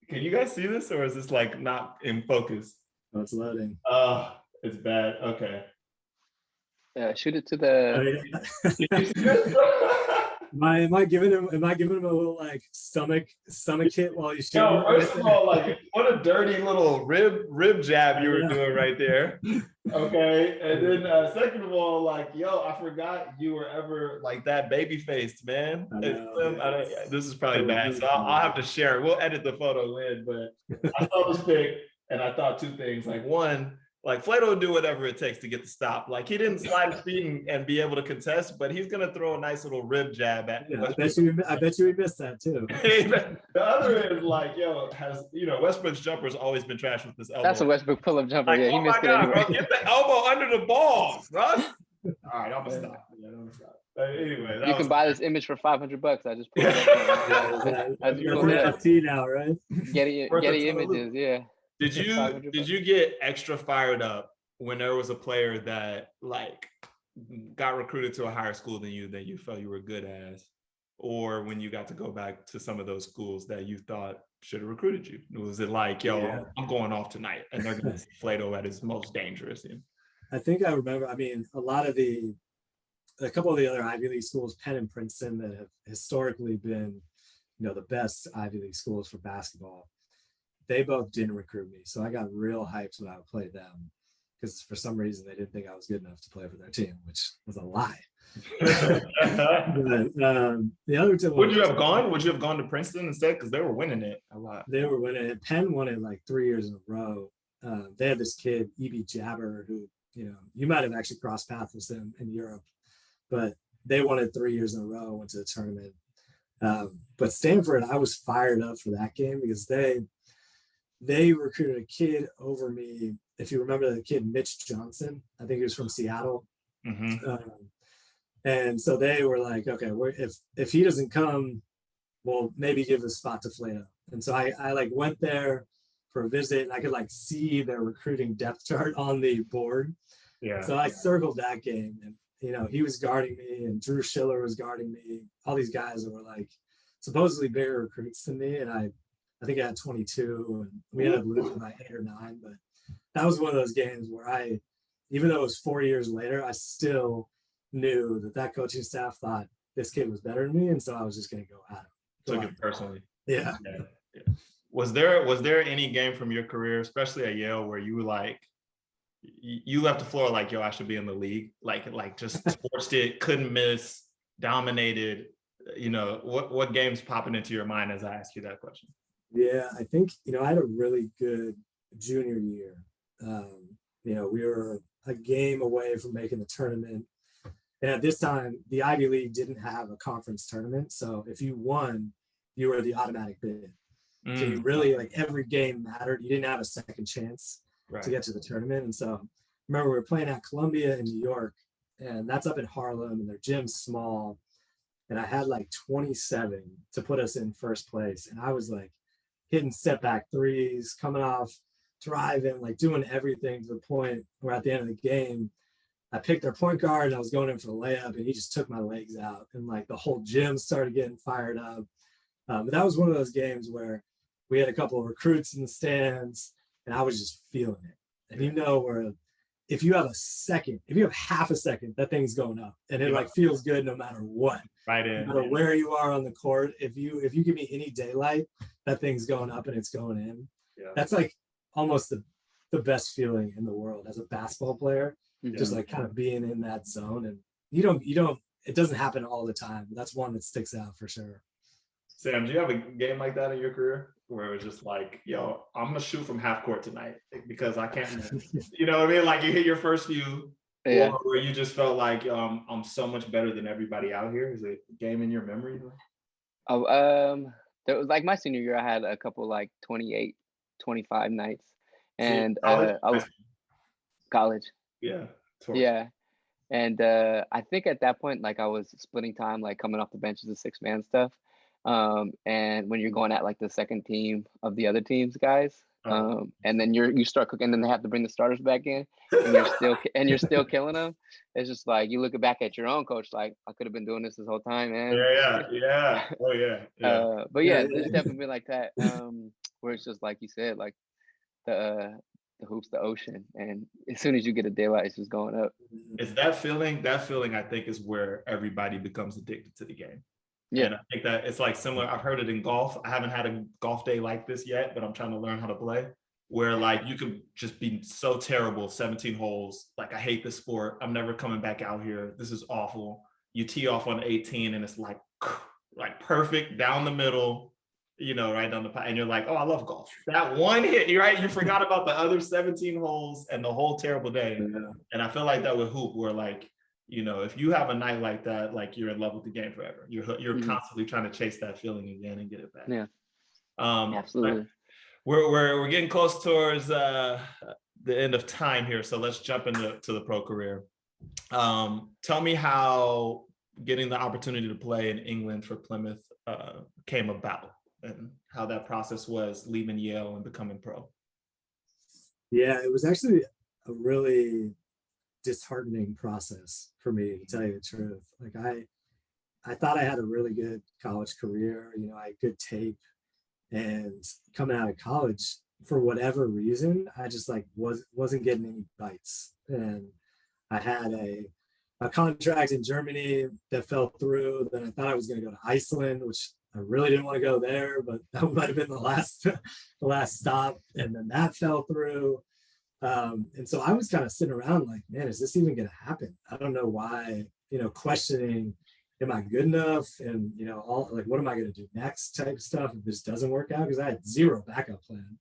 Can you guys see this, or is this like not in focus? Oh, it's loading. It's bad. Okay. Shoot it to the. Am I giving him a little like stomach hit while you shoot? No, first of all, like, what a dirty little rib jab you were doing right there. Okay, and then second of all, like, I forgot you were ever like that baby faced, man. This is probably bad, so I'll have to share it. We'll edit the photo in, but I saw this pic and I thought 2 things. Like, one, like, Flato will do whatever it takes to get the stop. Like, he didn't slide his feet and be able to contest, but he's gonna throw a nice little rib jab at. Yeah, I bet you we missed that too. The other is like, Westbrook's jumper's always been trash with this elbow. That's a Westbrook pull-up jumper. Like, he missed it anyway. Bro, get the elbow under the ball, Russ. All right, I'm gonna stop. Anyway, you can buy this image for $500. I just put it up. You're NFT now, right? Getty Images, yeah. Did you get extra fired up when there was a player that like got recruited to a higher school than you felt you were good as, or when you got to go back to some of those schools that you thought should have recruited you? Was it like, yo, Yeah. I'm going off tonight and they're going to see Flato at his most dangerous? I think I remember, I mean, a couple of the other Ivy League schools, Penn and Princeton, that have historically been, the best Ivy League schools for basketball, they both didn't recruit me. So I got real hyped when I would play them, because for some reason they didn't think I was good enough to play for their team, which was a lie. But, the other two, would you have gone to Princeton instead, because they were winning it a lot? They were winning it. Penn won it like 3 years in a row. They had this kid, E.B. Jabber, who, you might have actually crossed paths with him in Europe, but they won it 3 years in a row, went to the tournament. But Stanford, I was fired up for that game because they recruited a kid over me. If you remember the kid, Mitch Johnson, I think he was from Seattle. Mm-hmm. And so they were like, okay, if he doesn't come, we'll maybe give a spot to Flato. And so I like went there for a visit, and I could like see their recruiting depth chart on the board. Yeah. So I circled that game, and he was guarding me, and Drew Schiller was guarding me. All these guys that were like supposedly bigger recruits than me, and I think I had 22, and we ended up losing by 8 or 9. But that was one of those games where even though it was 4 years later, I still knew that coaching staff thought this kid was better than me, and so I was just going to go at him. Took it personally. Yeah. Was there any game from your career, especially at Yale, where you were like, you left the floor like, yo, I should be in the league, like just torched it, couldn't miss, dominated? What games popping into your mind as I ask you that question? Yeah, I think I had a really good junior year. We were a game away from making the tournament. And at this time, the Ivy League didn't have a conference tournament. So if you won, you were the automatic bid. So you really, like, every game mattered. You didn't have a second chance to get to the tournament. And so remember, we were playing at Columbia in New York, and that's up in Harlem, and their gym's small. And I had like 27 to put us in first place. And I was like hitting step back threes, coming off, driving, like doing everything to the point where at the end of the game, I picked their point guard and I was going in for the layup, and he just took my legs out, and like the whole gym started getting fired up. But that was one of those games where we had a couple of recruits in the stands, and I was just feeling it. And where if you have half a second, that thing's going up, and it like feels good no matter what. Right in. No matter where you are on the court, if you give me any daylight, that thing's going up and it's going in. Yeah. That's like almost the best feeling in the world as a basketball player. Just like kind of being in that zone, and it doesn't happen all the time, but that's one that sticks out for sure. Sam, do you have a game like that in your career where it was just like, yo, I'm gonna shoot from half court tonight because I can't you know what I mean? Like you hit your first few, or where you just felt like, I'm so much better than everybody out here? Is it a game in your memory? There was like my senior year, I had a couple like 28, 25 nights, and I was college. Yeah. Yeah. And I think at that point, like I was splitting time, like coming off the bench as a 6-man stuff. And when you're going at like the second team of the other team's guys, and then you start cooking, and then they have to bring the starters back in, and you're still killing them. It's just like you look back at your own coach, like I could have been doing this whole time, man. Yeah. Oh yeah. But yeah, there's definitely been like that, where it's just like you said, like the hoops, the ocean, and as soon as you get a daylight, it's just going up. It's that feeling I think is where everybody becomes addicted to the game. Yeah. And I think that it's like similar. I've heard it in golf. I haven't had a golf day like this yet, but I'm trying to learn how to play, where like you could just be so terrible, 17 holes. Like, I hate this sport. I'm never coming back out here. This is awful. You tee off on 18 and it's like perfect down the middle, right down the pipe. And you're like, oh, I love golf. That one hit, right? You forgot about the other 17 holes and the whole terrible day. Yeah. And I feel like that with hoop, where like, if you have a night like that, like you're in love with the game forever. You're constantly trying to chase that feeling again and get it back. Yeah. Absolutely. We're getting close towards the end of time here, so let's jump into the pro career. Tell me how getting the opportunity to play in England for Plymouth came about, and how that process was leaving Yale and becoming pro. Yeah, it was actually really disheartening process for me, to tell you the truth. Like I thought I had a really good college career, you know, I had good tape, and coming out of college, for whatever reason, I just like wasn't getting any bites. And I had a contract in Germany that fell through. Then I thought I was going to go to Iceland, which I really didn't want to go there, but that might have been the last stop. And then that fell through. And so I was kind of sitting around like, man, is this even going to happen? I don't know why, you know, questioning, am I good enough? And, you know, all like, what am I going to do next type of stuff if this doesn't work out? Because I had zero backup plan.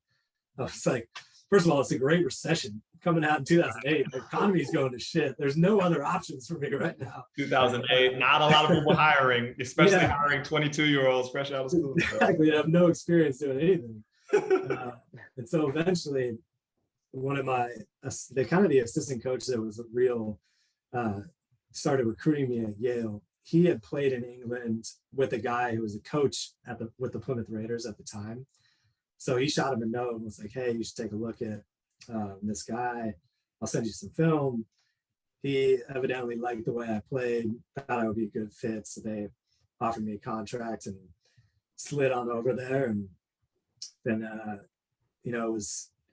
I was like, first of all, it's a great recession coming out in 2008. The economy's going to shit. There's no other options for me right now. 2008, not a lot of people hiring, especially hiring 22-year-olds fresh out of school. Exactly. I have no experience doing anything. And so eventually, one of the assistant coach that was a real, started recruiting me at Yale. He had played in England with a guy who was a coach with the Plymouth Raiders at the time. So he shot him a note and was like, hey, you should take a look at this guy. I'll send you some film. He evidently liked the way I played, thought I would be a good fit. So they offered me a contract and slid on over there. And then, you know,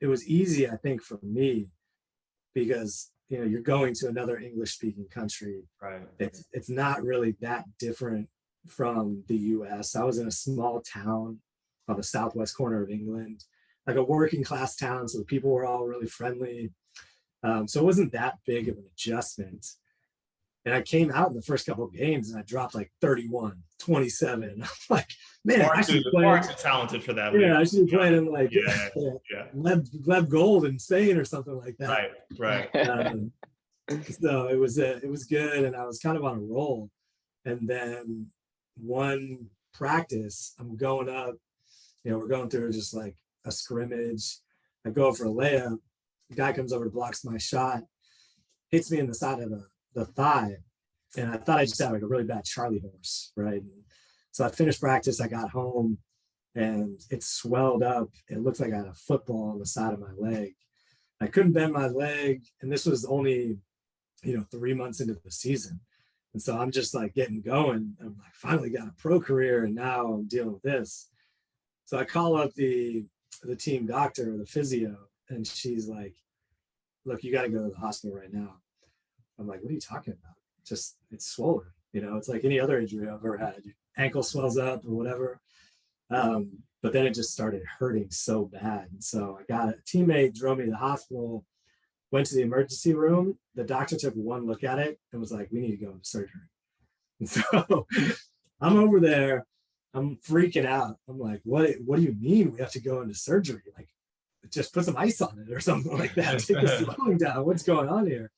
it was easy, I think, for me, because, you know, you're going to another English speaking country. Right. It's not really that different from the US. I was in a small town on the southwest corner of England, like a working class town. So the people were all really friendly. So it wasn't that big of an adjustment. And I came out in the first couple of games and I dropped like 31, 27. I'm like, man, I should be far too talented for that. Yeah, I should be playing in like Lev Gold in Spain or something like that. Right. So it was good, and I was kind of on a roll. And then one practice, I'm going up, you know, we're going through just like a scrimmage. I go for a layup. The guy comes over, blocks my shot, hits me in the side of the thigh. And I thought I just had like a really bad Charlie horse, right? And so I finished practice, I got home, and it swelled up. It looked like I had a football on the side of my leg. I couldn't bend my leg. And this was only, you know, 3 months into the season. And so I'm just like getting going. I'm like, finally got a pro career, and now I'm dealing with this. So I call up the team doctor, the physio, and she's like, look, you got to go to the hospital right now. I'm like, what are you talking about? Just, it's swollen. You know, it's like any other injury I've ever had. Your ankle swells up or whatever. But then it just started hurting so bad. And so I got a teammate, drove me to the hospital, went to the emergency room. The doctor took one look at it and was like, we need to go into surgery. And so I'm over there. I'm freaking out. I'm like, what do you mean we have to go into surgery? Like, just put some ice on it or something like that. Take the swelling down. What's going on here?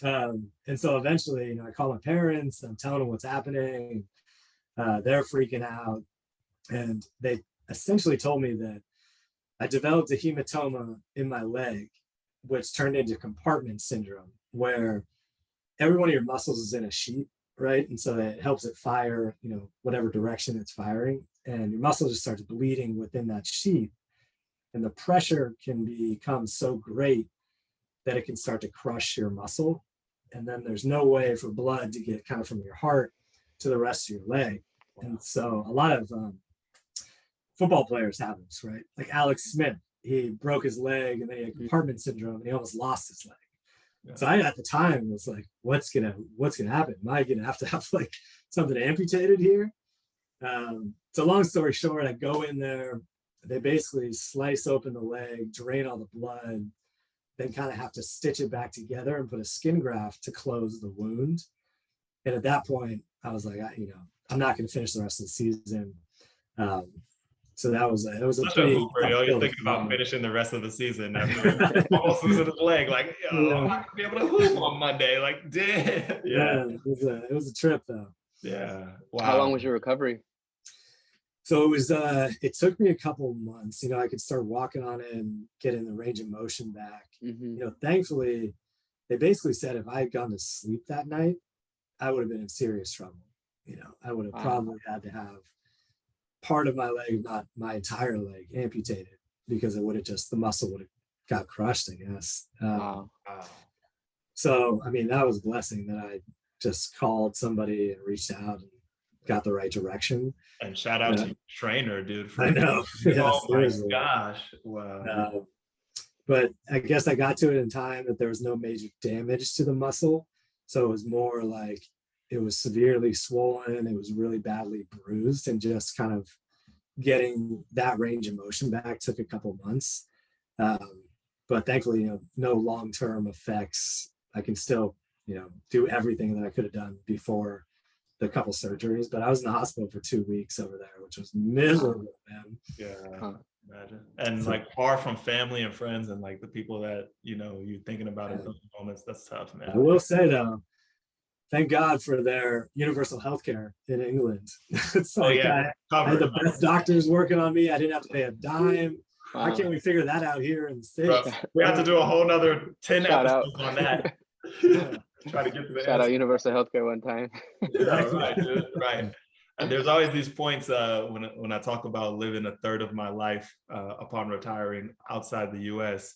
And so eventually, you know, I call my parents. I'm telling them what's happening. They're freaking out. And they essentially told me that I developed a hematoma in my leg, which turned into compartment syndrome, where every one of your muscles is in a sheet, right? And so it helps it fire, you know, whatever direction it's firing. And your muscle just starts bleeding within that sheath. And the pressure can become so great that it can start to crush your muscle. And then there's no way for blood to get kind of from your heart to the rest of your leg. And so a lot of football players have this, right? Like Alex Smith, he broke his leg and then he had compartment syndrome and he almost lost his leg. Yeah. So I, at the time, was like, what's gonna happen? Am I gonna have to have like something amputated here? So long story short, I go in there, they basically slice open the leg, drain all the blood, then kind of have to stitch it back together and put a skin graft to close the wound. And at that point, I was like, I'm not going to finish the rest of the season. So that was a pretty. You're thinking about finishing the rest of the season after almost losing his leg. Like, I'm not going to be able to hoop on Monday. Like, damn. Yeah, it was a trip though. Yeah. Wow. How long was your recovery? So it took me a couple months. I could start walking on it and getting the range of motion back. Mm-hmm. Thankfully, they basically said if I had gone to sleep that night, I would have been in serious trouble. I would have probably had to have part of my leg, not my entire leg, amputated, because it would have the muscle would have got crushed, I guess. Wow. So, I mean, that was a blessing that I just called somebody and reached out and got the right direction. And shout out to your trainer, dude. I know. Yeah, oh my seriously. gosh. Wow. But I guess I got to it in time that there was no major damage to the muscle. So it was more like it was severely swollen. It was really badly bruised, and just kind of getting that range of motion back took a couple months. But thankfully, no long-term effects. I can still, do everything that I could have done before the couple surgeries. But I was in the hospital for 2 weeks over there, which was miserable, man. Yeah. Imagine. And like far from family and friends and like the people that you're thinking about in those moments. That's tough, man. I will say though, thank God for their universal healthcare in England. It's like I had the best doctors working on me. I didn't have to pay a dime. Why can't we figure that out here in the States? Bro, we have to do a whole nother 10 episodes on that. Try to get to the shout out universal healthcare one time. Yeah, right, dude, right. And there's always these points when I talk about living a third of my life upon retiring outside the U.S.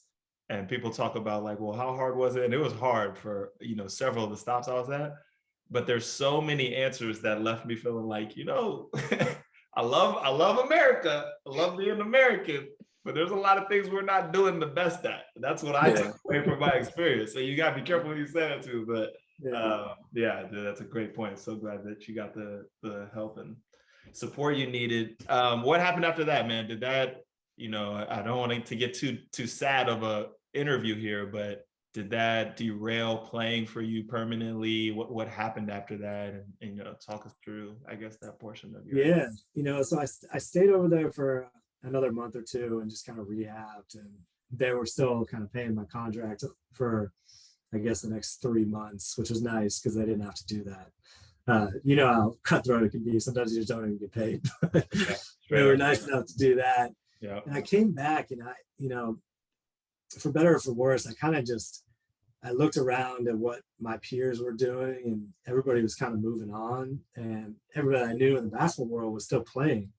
and people talk about like, well, how hard was it? And it was hard for several of the stops I was at. But there's so many answers that left me feeling like, I love America. I love being American. But there's a lot of things we're not doing the best at. That's what I took away from my experience. So you got to be careful when you say that too. But dude, that's a great point. So glad that you got the help and support you needed. What happened after that, man? Did that, I don't want it to get too sad of a interview here, but did that derail playing for you permanently? What happened after that? And talk us through, I guess, that portion of your so I stayed over there for another month or two and just kind of rehabbed, and they were still kind of paying my contract for, I guess, the next 3 months, which was nice because they didn't have to do that. You know how cutthroat it can be. Sometimes you just don't even get paid. They were nice enough to do that. Yeah. And I came back and for better or for worse, I looked around at what my peers were doing, and everybody was kind of moving on, and everybody I knew in the basketball world was still playing.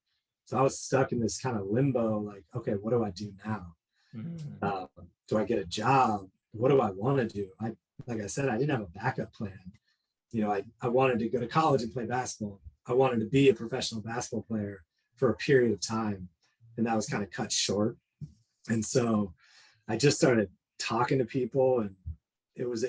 So I was stuck in this kind of limbo, like, okay, what do I do now? Mm-hmm. Do I get a job? What do I want to do? Like I said, I didn't have a backup plan. I wanted to go to college and play basketball. I wanted to be a professional basketball player for a period of time, and that was kind of cut short. And so I just started talking to people, and it was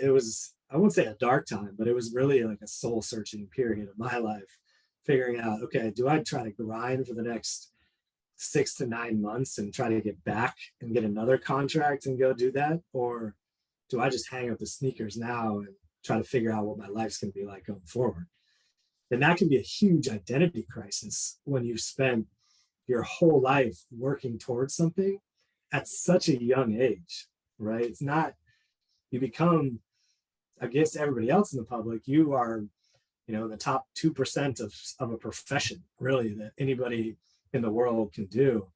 I won't say a dark time, but it was really like a soul searching period of my life, figuring out, okay, do I try to grind for the next 6 to 9 months and try to get back and get another contract and go do that? Or do I just hang up the sneakers now and try to figure out what my life's going to be like going forward? And that can be a huge identity crisis when you spend your whole life working towards something at such a young age, right? It's not, you become, against everybody else in the public, you are, the top 2% of a profession, really, that anybody in the world can do.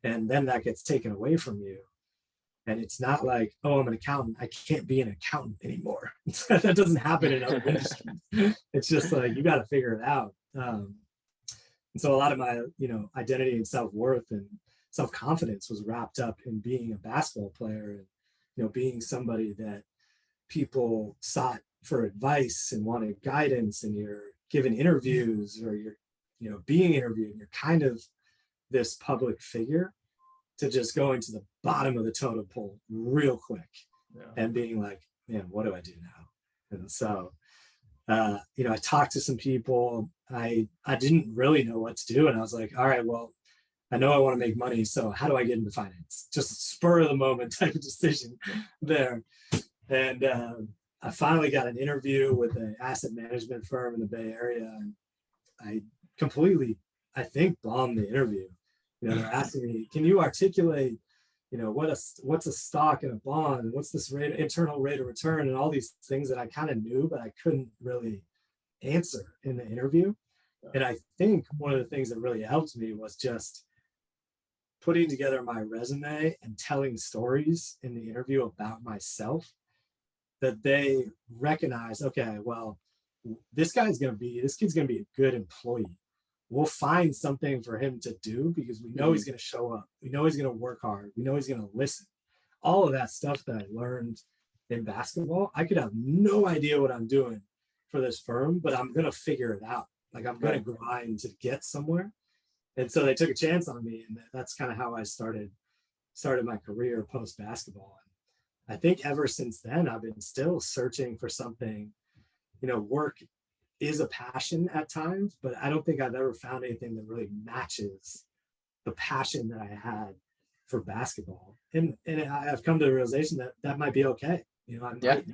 And then that gets taken away from you. And it's not like, oh, I'm an accountant, I can't be an accountant anymore. That doesn't happen in other industries. It's just like, you got to figure it out. And so a lot of my, identity and self-worth and self-confidence was wrapped up in being a basketball player and, being somebody that people sought for advice and wanted guidance, and you're given interviews or you're being interviewed, and you're kind of this public figure, to just going to the bottom of the totem pole real quick and being like, man, what do I do now? And so I talked to some people. I didn't really know what to do, and I was like, all right, well, I know I want to make money, so how do I get into finance? Just a spur of the moment type of decision there. And I finally got an interview with an asset management firm in the Bay Area, and I completely, I think, bombed the interview. They're asking me, can you articulate, what's a stock and a bond, and what's this internal rate of return, and all these things that I kind of knew, but I couldn't really answer in the interview. And I think one of the things that really helped me was just putting together my resume and telling stories in the interview about myself, that they recognize, okay, well, this kid's going to be a good employee. We'll find something for him to do because we know he's going to show up. We know he's going to work hard. We know he's going to listen. all of that stuff that I learned in basketball, I could have no idea what I'm doing for this firm, but I'm gonna figure it out. Like I'm gonna grind to get somewhere. And so they took a chance on me, and that's kind of how I started my career post basketball. And I think ever since then, I've been still searching for something. Work is a passion at times, but I don't think I've ever found anything that really matches the passion that I had for basketball. And I've come to the realization that that might be okay. I might not.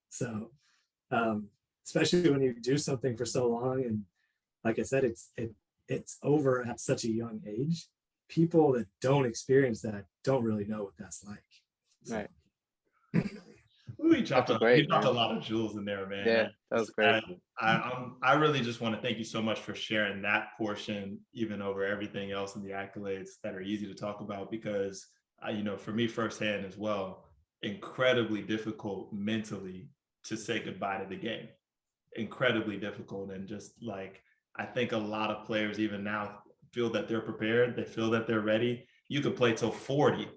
So, especially when you do something for so long, and like I said, it's over at such a young age. People that don't experience that don't really know what that's like. Right. We dropped a lot of jewels in there, man. Yeah, that was great. I really just want to thank you so much for sharing that portion, even over everything else and the accolades that are easy to talk about, because for me firsthand as well, incredibly difficult mentally to say goodbye to the game. Incredibly difficult. And just like, I think a lot of players even now feel that they're prepared. They feel that they're ready. You could play till 40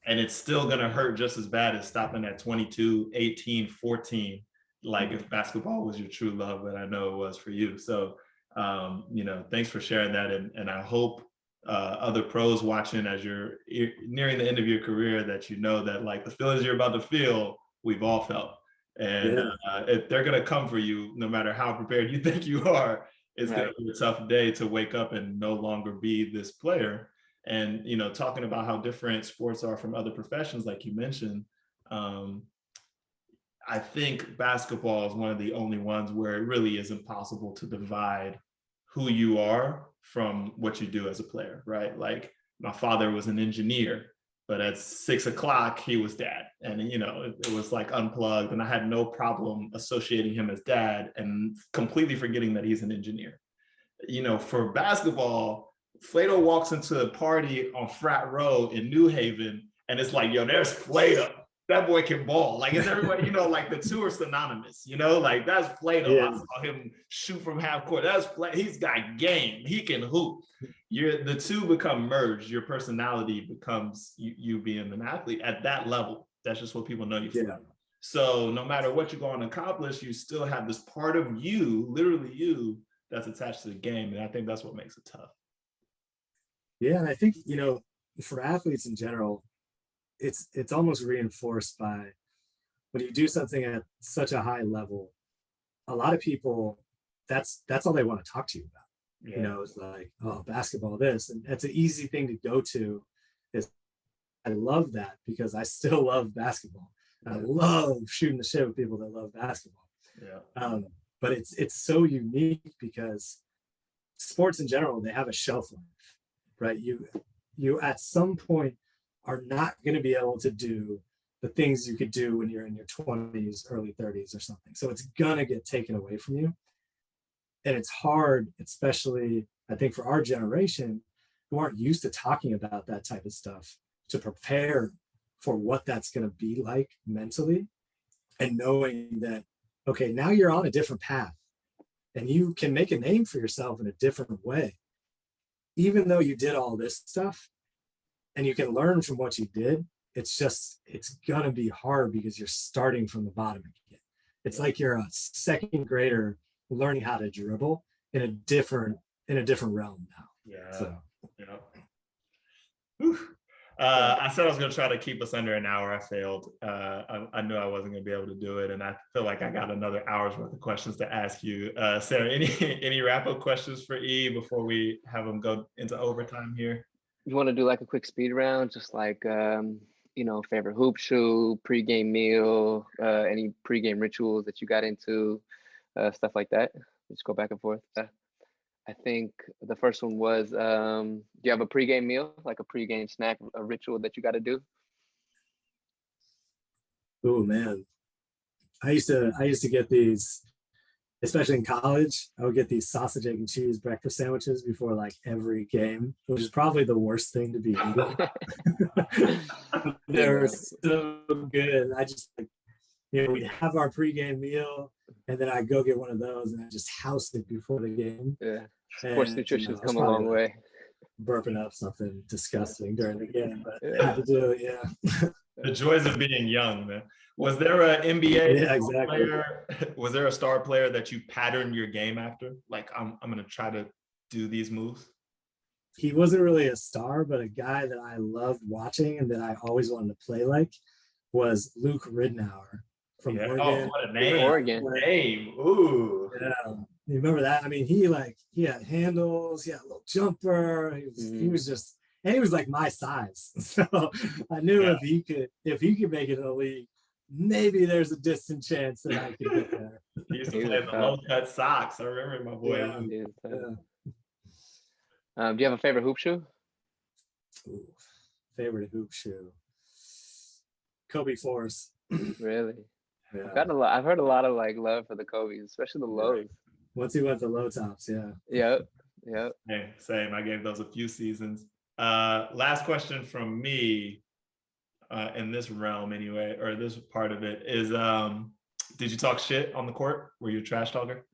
and it's still going to hurt just as bad as stopping at 22, 18, 14, like if basketball was your true love, but I know it was for you. So, thanks for sharing that. And I hope other pros watching as you're nearing the end of your career, that that like the feelings you're about to feel, we've all felt. And if they're going to come for you, no matter how prepared you think you are, it's going to be a tough day to wake up and no longer be this player. And, talking about how different sports are from other professions, like you mentioned, I think basketball is one of the only ones where it really is impossible to divide who you are from what you do as a player, right? Like my father was an engineer, but at 6 o'clock, he was dad. And, it was like unplugged, and I had no problem associating him as dad and completely forgetting that he's an engineer. For basketball, Flato walks into a party on Frat Row in New Haven, and it's like, yo, there's Flato. That boy can ball. Like, it's everybody, like the two are synonymous, like that's Flato. I saw him shoot from half court. That's Flato. He's got game. He can hoop. The two become merged. Your personality becomes you being an athlete at that level. That's just what people know you for. Yeah. So no matter what you're going to accomplish, you still have this part of you, literally you, that's attached to the game. And I think that's what makes it tough. Yeah, and I think, for athletes in general, it's almost reinforced by when you do something at such a high level, a lot of people, that's all they want to talk to you about. Yeah. It's like, oh, basketball, this. And it's an easy thing to go to. I love that because I still love basketball. I love shooting the shit with people that love basketball. Yeah. But it's so unique because sports in general, they have a shelf life, right? You at some point are not going to be able to do the things you could do when you're in your 20s, early 30s or something. So it's going to get taken away from you. And it's hard, especially I think for our generation who aren't used to talking about that type of stuff, to prepare for what that's going to be like mentally, and knowing that, okay, now you're on a different path and you can make a name for yourself in a different way. Even though you did all this stuff and you can learn from what you did, it's going to be hard because you're starting from the bottom again. It's like you're a second grader learning how to dribble in a different realm now. Yeah. So. Yeah. I said I was going to try to keep us under an hour. I failed. I knew I wasn't going to be able to do it. And I feel like I got another hour's worth of questions to ask you. Sarah, any wrap-up questions for E before we have them go into overtime here? You want to do like a quick speed round, just like, favorite hoop shoe, pregame meal, any pregame rituals that you got into, stuff like that. Just go back and forth. I think the first one was, do you have a pregame meal, like a pregame snack, a ritual that you got to do? Oh man, I used to get these, especially in college. I would get these sausage, egg, and cheese breakfast sandwiches before like every game, which is probably the worst thing to be eating. They're so good. I just we'd have our pregame meal, and then I'd go get one of those, and I just house it before the game. Yeah, sports nutrition has come a long way. Burping up something disgusting during the game, but I had to do it. Yeah. The joys of being young, man. Was there an NBA player? Was there a star player that you patterned your game after? Like, I'm gonna try to do these moves. He wasn't really a star, but a guy that I loved watching and that I always wanted to play like was Luke Ridnour from Oregon. Oh, what a name! Oregon. Name. Ooh. Yeah. You remember that? I mean, he had handles, he had a little jumper. He was just, and he was like my size. So I knew if he could make it in the league, maybe there's a distant chance that I could get there. He used to play the low cut socks. I remember my boy. Do you have a favorite hoop shoe? Ooh, favorite hoop shoe. Kobe Force. Really? Yeah. I've heard a lot of like love for the Kobe's, especially the lows. Once he went to low tops, yeah. Yep. Hey, same. I gave those a few seasons. Last question from me, in this realm anyway, or this part of it is, did you talk shit on the court? Were you a trash talker?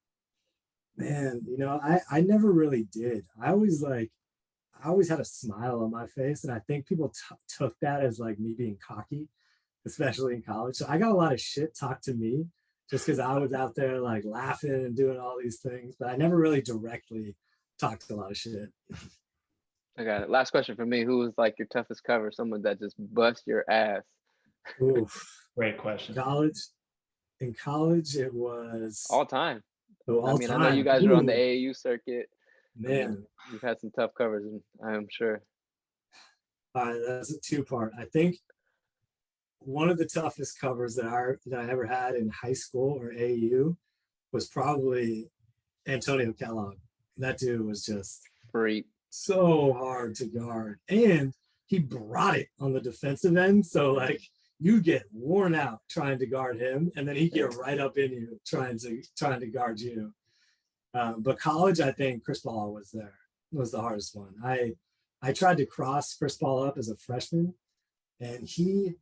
Man, I never really did. I always had a smile on my face, and I think people took that as like me being cocky, especially in college. So I got a lot of shit talked to me just because I was out there like laughing and doing all these things, but I never really directly talked a lot of shit. I got it. Last question for me. Who was like your toughest cover? Someone that just bust your ass. Oof. Great question. In college, it was all time. I know you guys were on the AAU circuit. Man, you've had some tough covers, I'm sure. All right, that's a two-part. I think one of the toughest covers that I ever had in high school or AAU was probably Antonio Kellogg. That dude was just freak, so hard to guard, and he brought it on the defensive end. So like you get worn out trying to guard him, and then he get right up in you trying to guard you. But college, I think Chris Paul was the hardest one. I tried to cross Chris Paul up as a freshman, and he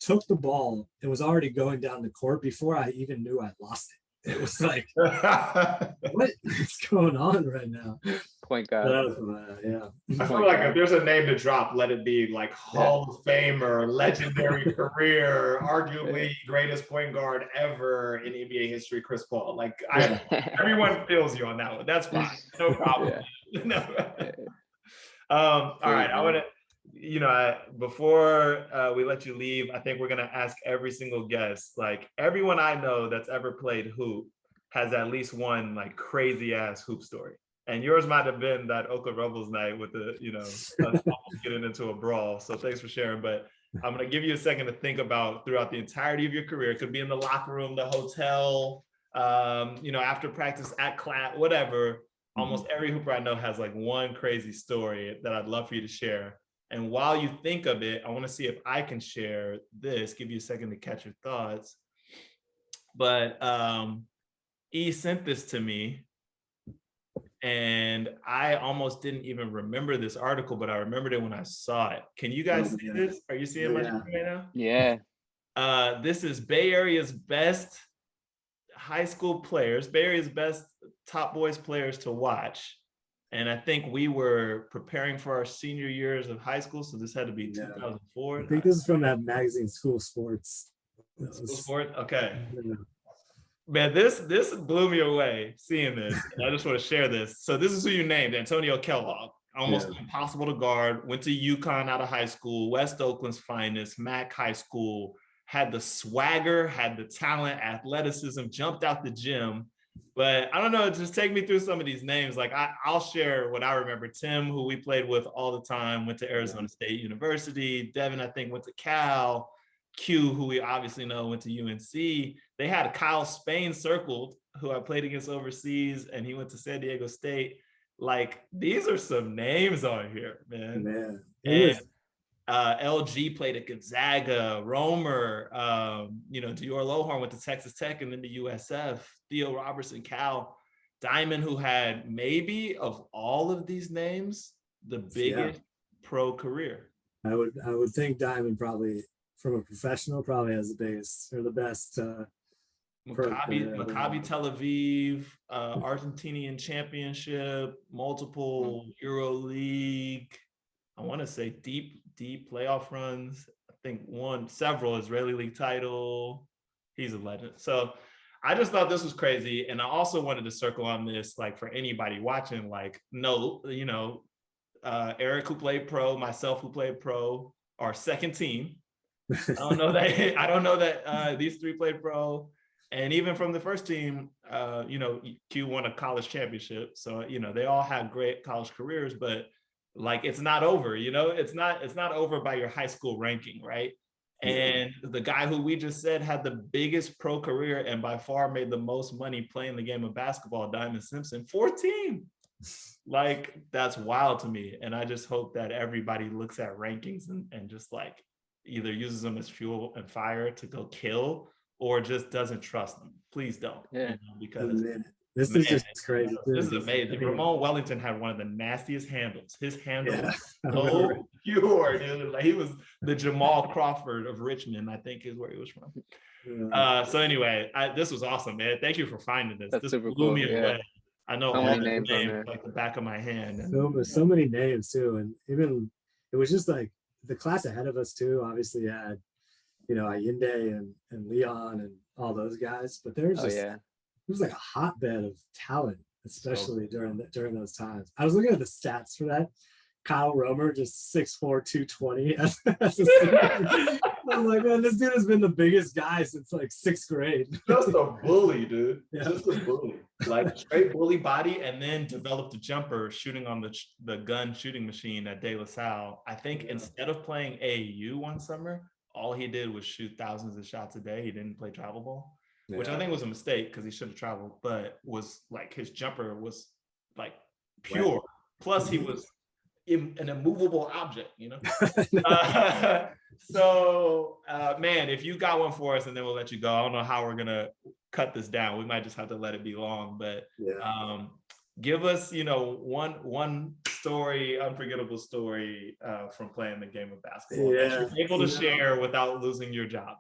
took the ball and was already going down the court before I even knew I lost it. It was like, what is going on right now? Point guard. I feel like if there's a name to drop, let it be like Hall of Famer, legendary career, arguably greatest point guard ever in NBA history, Chris Paul. Like everyone feels you on that one. That's fine. No problem. All right. I want to, before we let you leave, I think we're going to ask every single guest, like everyone I know that's ever played hoop has at least one like crazy ass hoop story. And yours might have been that Oakland Rebels night with the, us getting into a brawl. So thanks for sharing. But I'm going to give you a second to think about throughout the entirety of your career. It could be in the locker room, the hotel, after practice, at class, whatever. Almost every hooper I know has like one crazy story that I'd love for you to share. And while you think of it, I want to see if I can share this, give you a second to catch your thoughts. But E sent this to me, and I almost didn't even remember this article, but I remembered it when I saw it. Can you guys see this? Are you seeing my screen right now? Yeah. This is Bay Area's best high school players, Bay Area's best top boys players to watch. And I think we were preparing for our senior years of high school. So this had to be 2004. I think this is from that magazine, School Sports. School Sports? Okay. Man, this blew me away seeing this. And I just want to share this. So this is who you named, Antonio Kellogg. Almost impossible to guard. Went to UConn out of high school, West Oakland's finest, Mac High School. Had the swagger, had the talent, athleticism, jumped out the gym. But I don't know, just take me through some of these names. Like I'll share what I remember. Tim, who we played with all the time, went to Arizona State University. Devin, I think, went to Cal. Q, who we obviously know, went to UNC. They had Kyle Spain circled, who I played against overseas, and he went to San Diego State. Like, these are some names on here, man. And LG played at Gonzaga, Romer, Dior Lohorn went to Texas Tech and then to USF, Theo Robertson, Cal, Diamond, who had maybe of all of these names, the biggest pro career. I would think Diamond probably, from a professional, probably has the biggest or the best. Maccabi Tel Aviv, Argentinian championship, multiple Euro League. I want to say deep playoff runs. I think won several Israeli League title. He's a legend. So I just thought this was crazy. And I also wanted to circle on this, like for anybody watching, like, no, you know, Eric who played pro, myself who played pro, our second team. I don't know that these three played pro. And even from the first team, you know, Q won a college championship. So, you know, they all had great college careers, but like, it's not over, you know, it's not over by your high school ranking, right? And the guy who we just said had the biggest pro career and by far made the most money playing the game of basketball, Diamond Simpson, 14. Like, that's wild to me. And I just hope that everybody looks at rankings and just like either uses them as fuel and fire to go kill, or just doesn't trust them. Please don't. Yeah. You know, because this is just crazy. This is amazing. Ramon Wellington had one of the nastiest handles. His handle was so pure, dude. Like, he was the Jamal Crawford of Richmond, I think is where he was from. So anyway, this was awesome, man. Thank you for finding this. This blew cool. me away. I know so all many the names names like the back of my hand. So many names too. And even it was just like the class ahead of us too, obviously had, you know, Allende and Leon and all those guys, but there's just it was like a hotbed of talent, especially during those times. I was looking at the stats for that. Kyle Romer, just 6'4", 220. As a senior. I'm like, man, this dude has been the biggest guy since like 6th grade. Just a bully, dude. Yeah. Just a bully. Like, straight bully body, and then developed a jumper shooting on the gun shooting machine at De La Salle. I think instead of playing AAU one summer, all he did was shoot thousands of shots a day. He didn't play travel ball, which I think was a mistake because he should have traveled, but was like, his jumper was like pure. Plus he was an immovable object, you know? So man, if you got one for us, and then we'll let you go. I don't know how we're gonna cut this down. We might just have to let it be long, but give us, you know, one story, unforgettable story from playing the game of basketball that you're able to share without losing your job.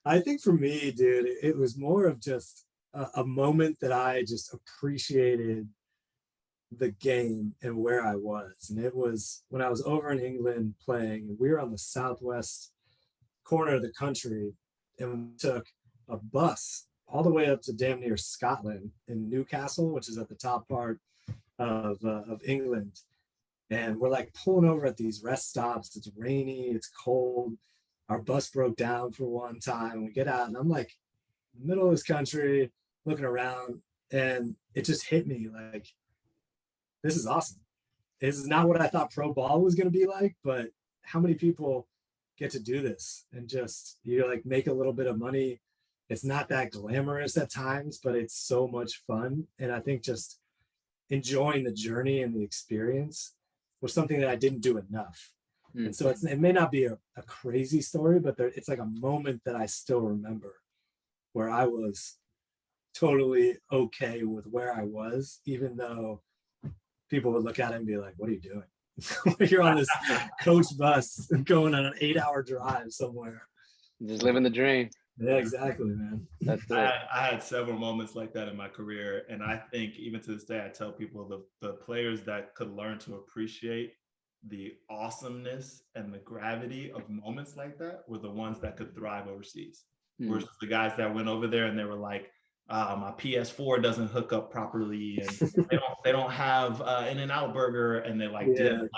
I think for me, dude, it was more of just a moment that I just appreciated the game and where I was. And it was when I was over in England playing, and we were on the southwest corner of the country, and we took a bus all the way up to damn near Scotland in Newcastle, which is at the top part of England. And we're like pulling over at these rest stops. It's rainy, it's cold. Our bus broke down for one time. We get out, and I'm like in the middle of this country looking around, and it just hit me like, this is awesome. This is not what I thought pro ball was going to be like, but how many people get to do this and just, you like make a little bit of money. It's not that glamorous at times, but it's so much fun. And I think just enjoying the journey and the experience was something that I didn't do enough. And so it may not be a crazy story, but it's like a moment that I still remember where I was totally okay with where I was, even though people would look at it and be like, what are you doing? You're on this coach bus going on an 8-hour drive somewhere. Just living the dream. Yeah, exactly, man. That's it. I had several moments like that in my career. And I think even to this day, I tell people the players that could learn to appreciate the awesomeness and the gravity of moments like that were the ones that could thrive overseas. Versus the guys that went over there and they were like, my PS4 doesn't hook up properly, and they don't have In-N-Out Burger, and they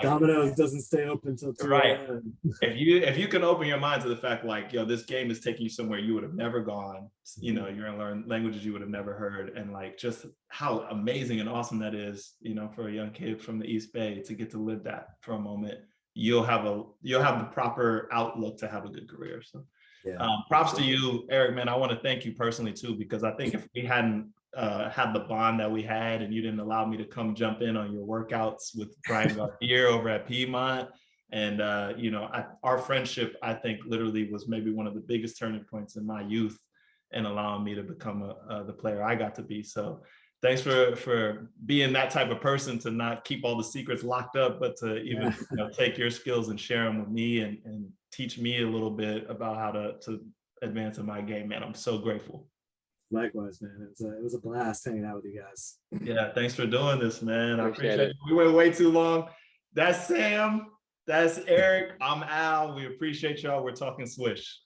Domino's doesn't stay open until 2 a.m. If you can open your mind to the fact, like, yo, this game is taking you somewhere you would have never gone, you know, you're gonna learn languages you would have never heard, and like just how amazing and awesome that is, you know, for a young kid from the East Bay to get to live that for a moment, you'll have the proper outlook to have a good career. So props to you, Eric, man. I want to thank you personally too, because I think if we hadn't had the bond that we had, and you didn't allow me to come jump in on your workouts with Brian Garfier over at Piedmont, and you know, our friendship, I think, literally was maybe one of the biggest turning points in my youth, and allowing me to become the player I got to be. So thanks for being that type of person, to not keep all the secrets locked up, but to even you know, take your skills and share them with me, and teach me a little bit about how to advance in my game, man. I'm so grateful. Likewise, man. It was a blast hanging out with you guys. Yeah, thanks for doing this, man. I appreciate it. it. We went way too long. That's Sam. That's Eric. I'm Al. We appreciate y'all. We're talking Swish.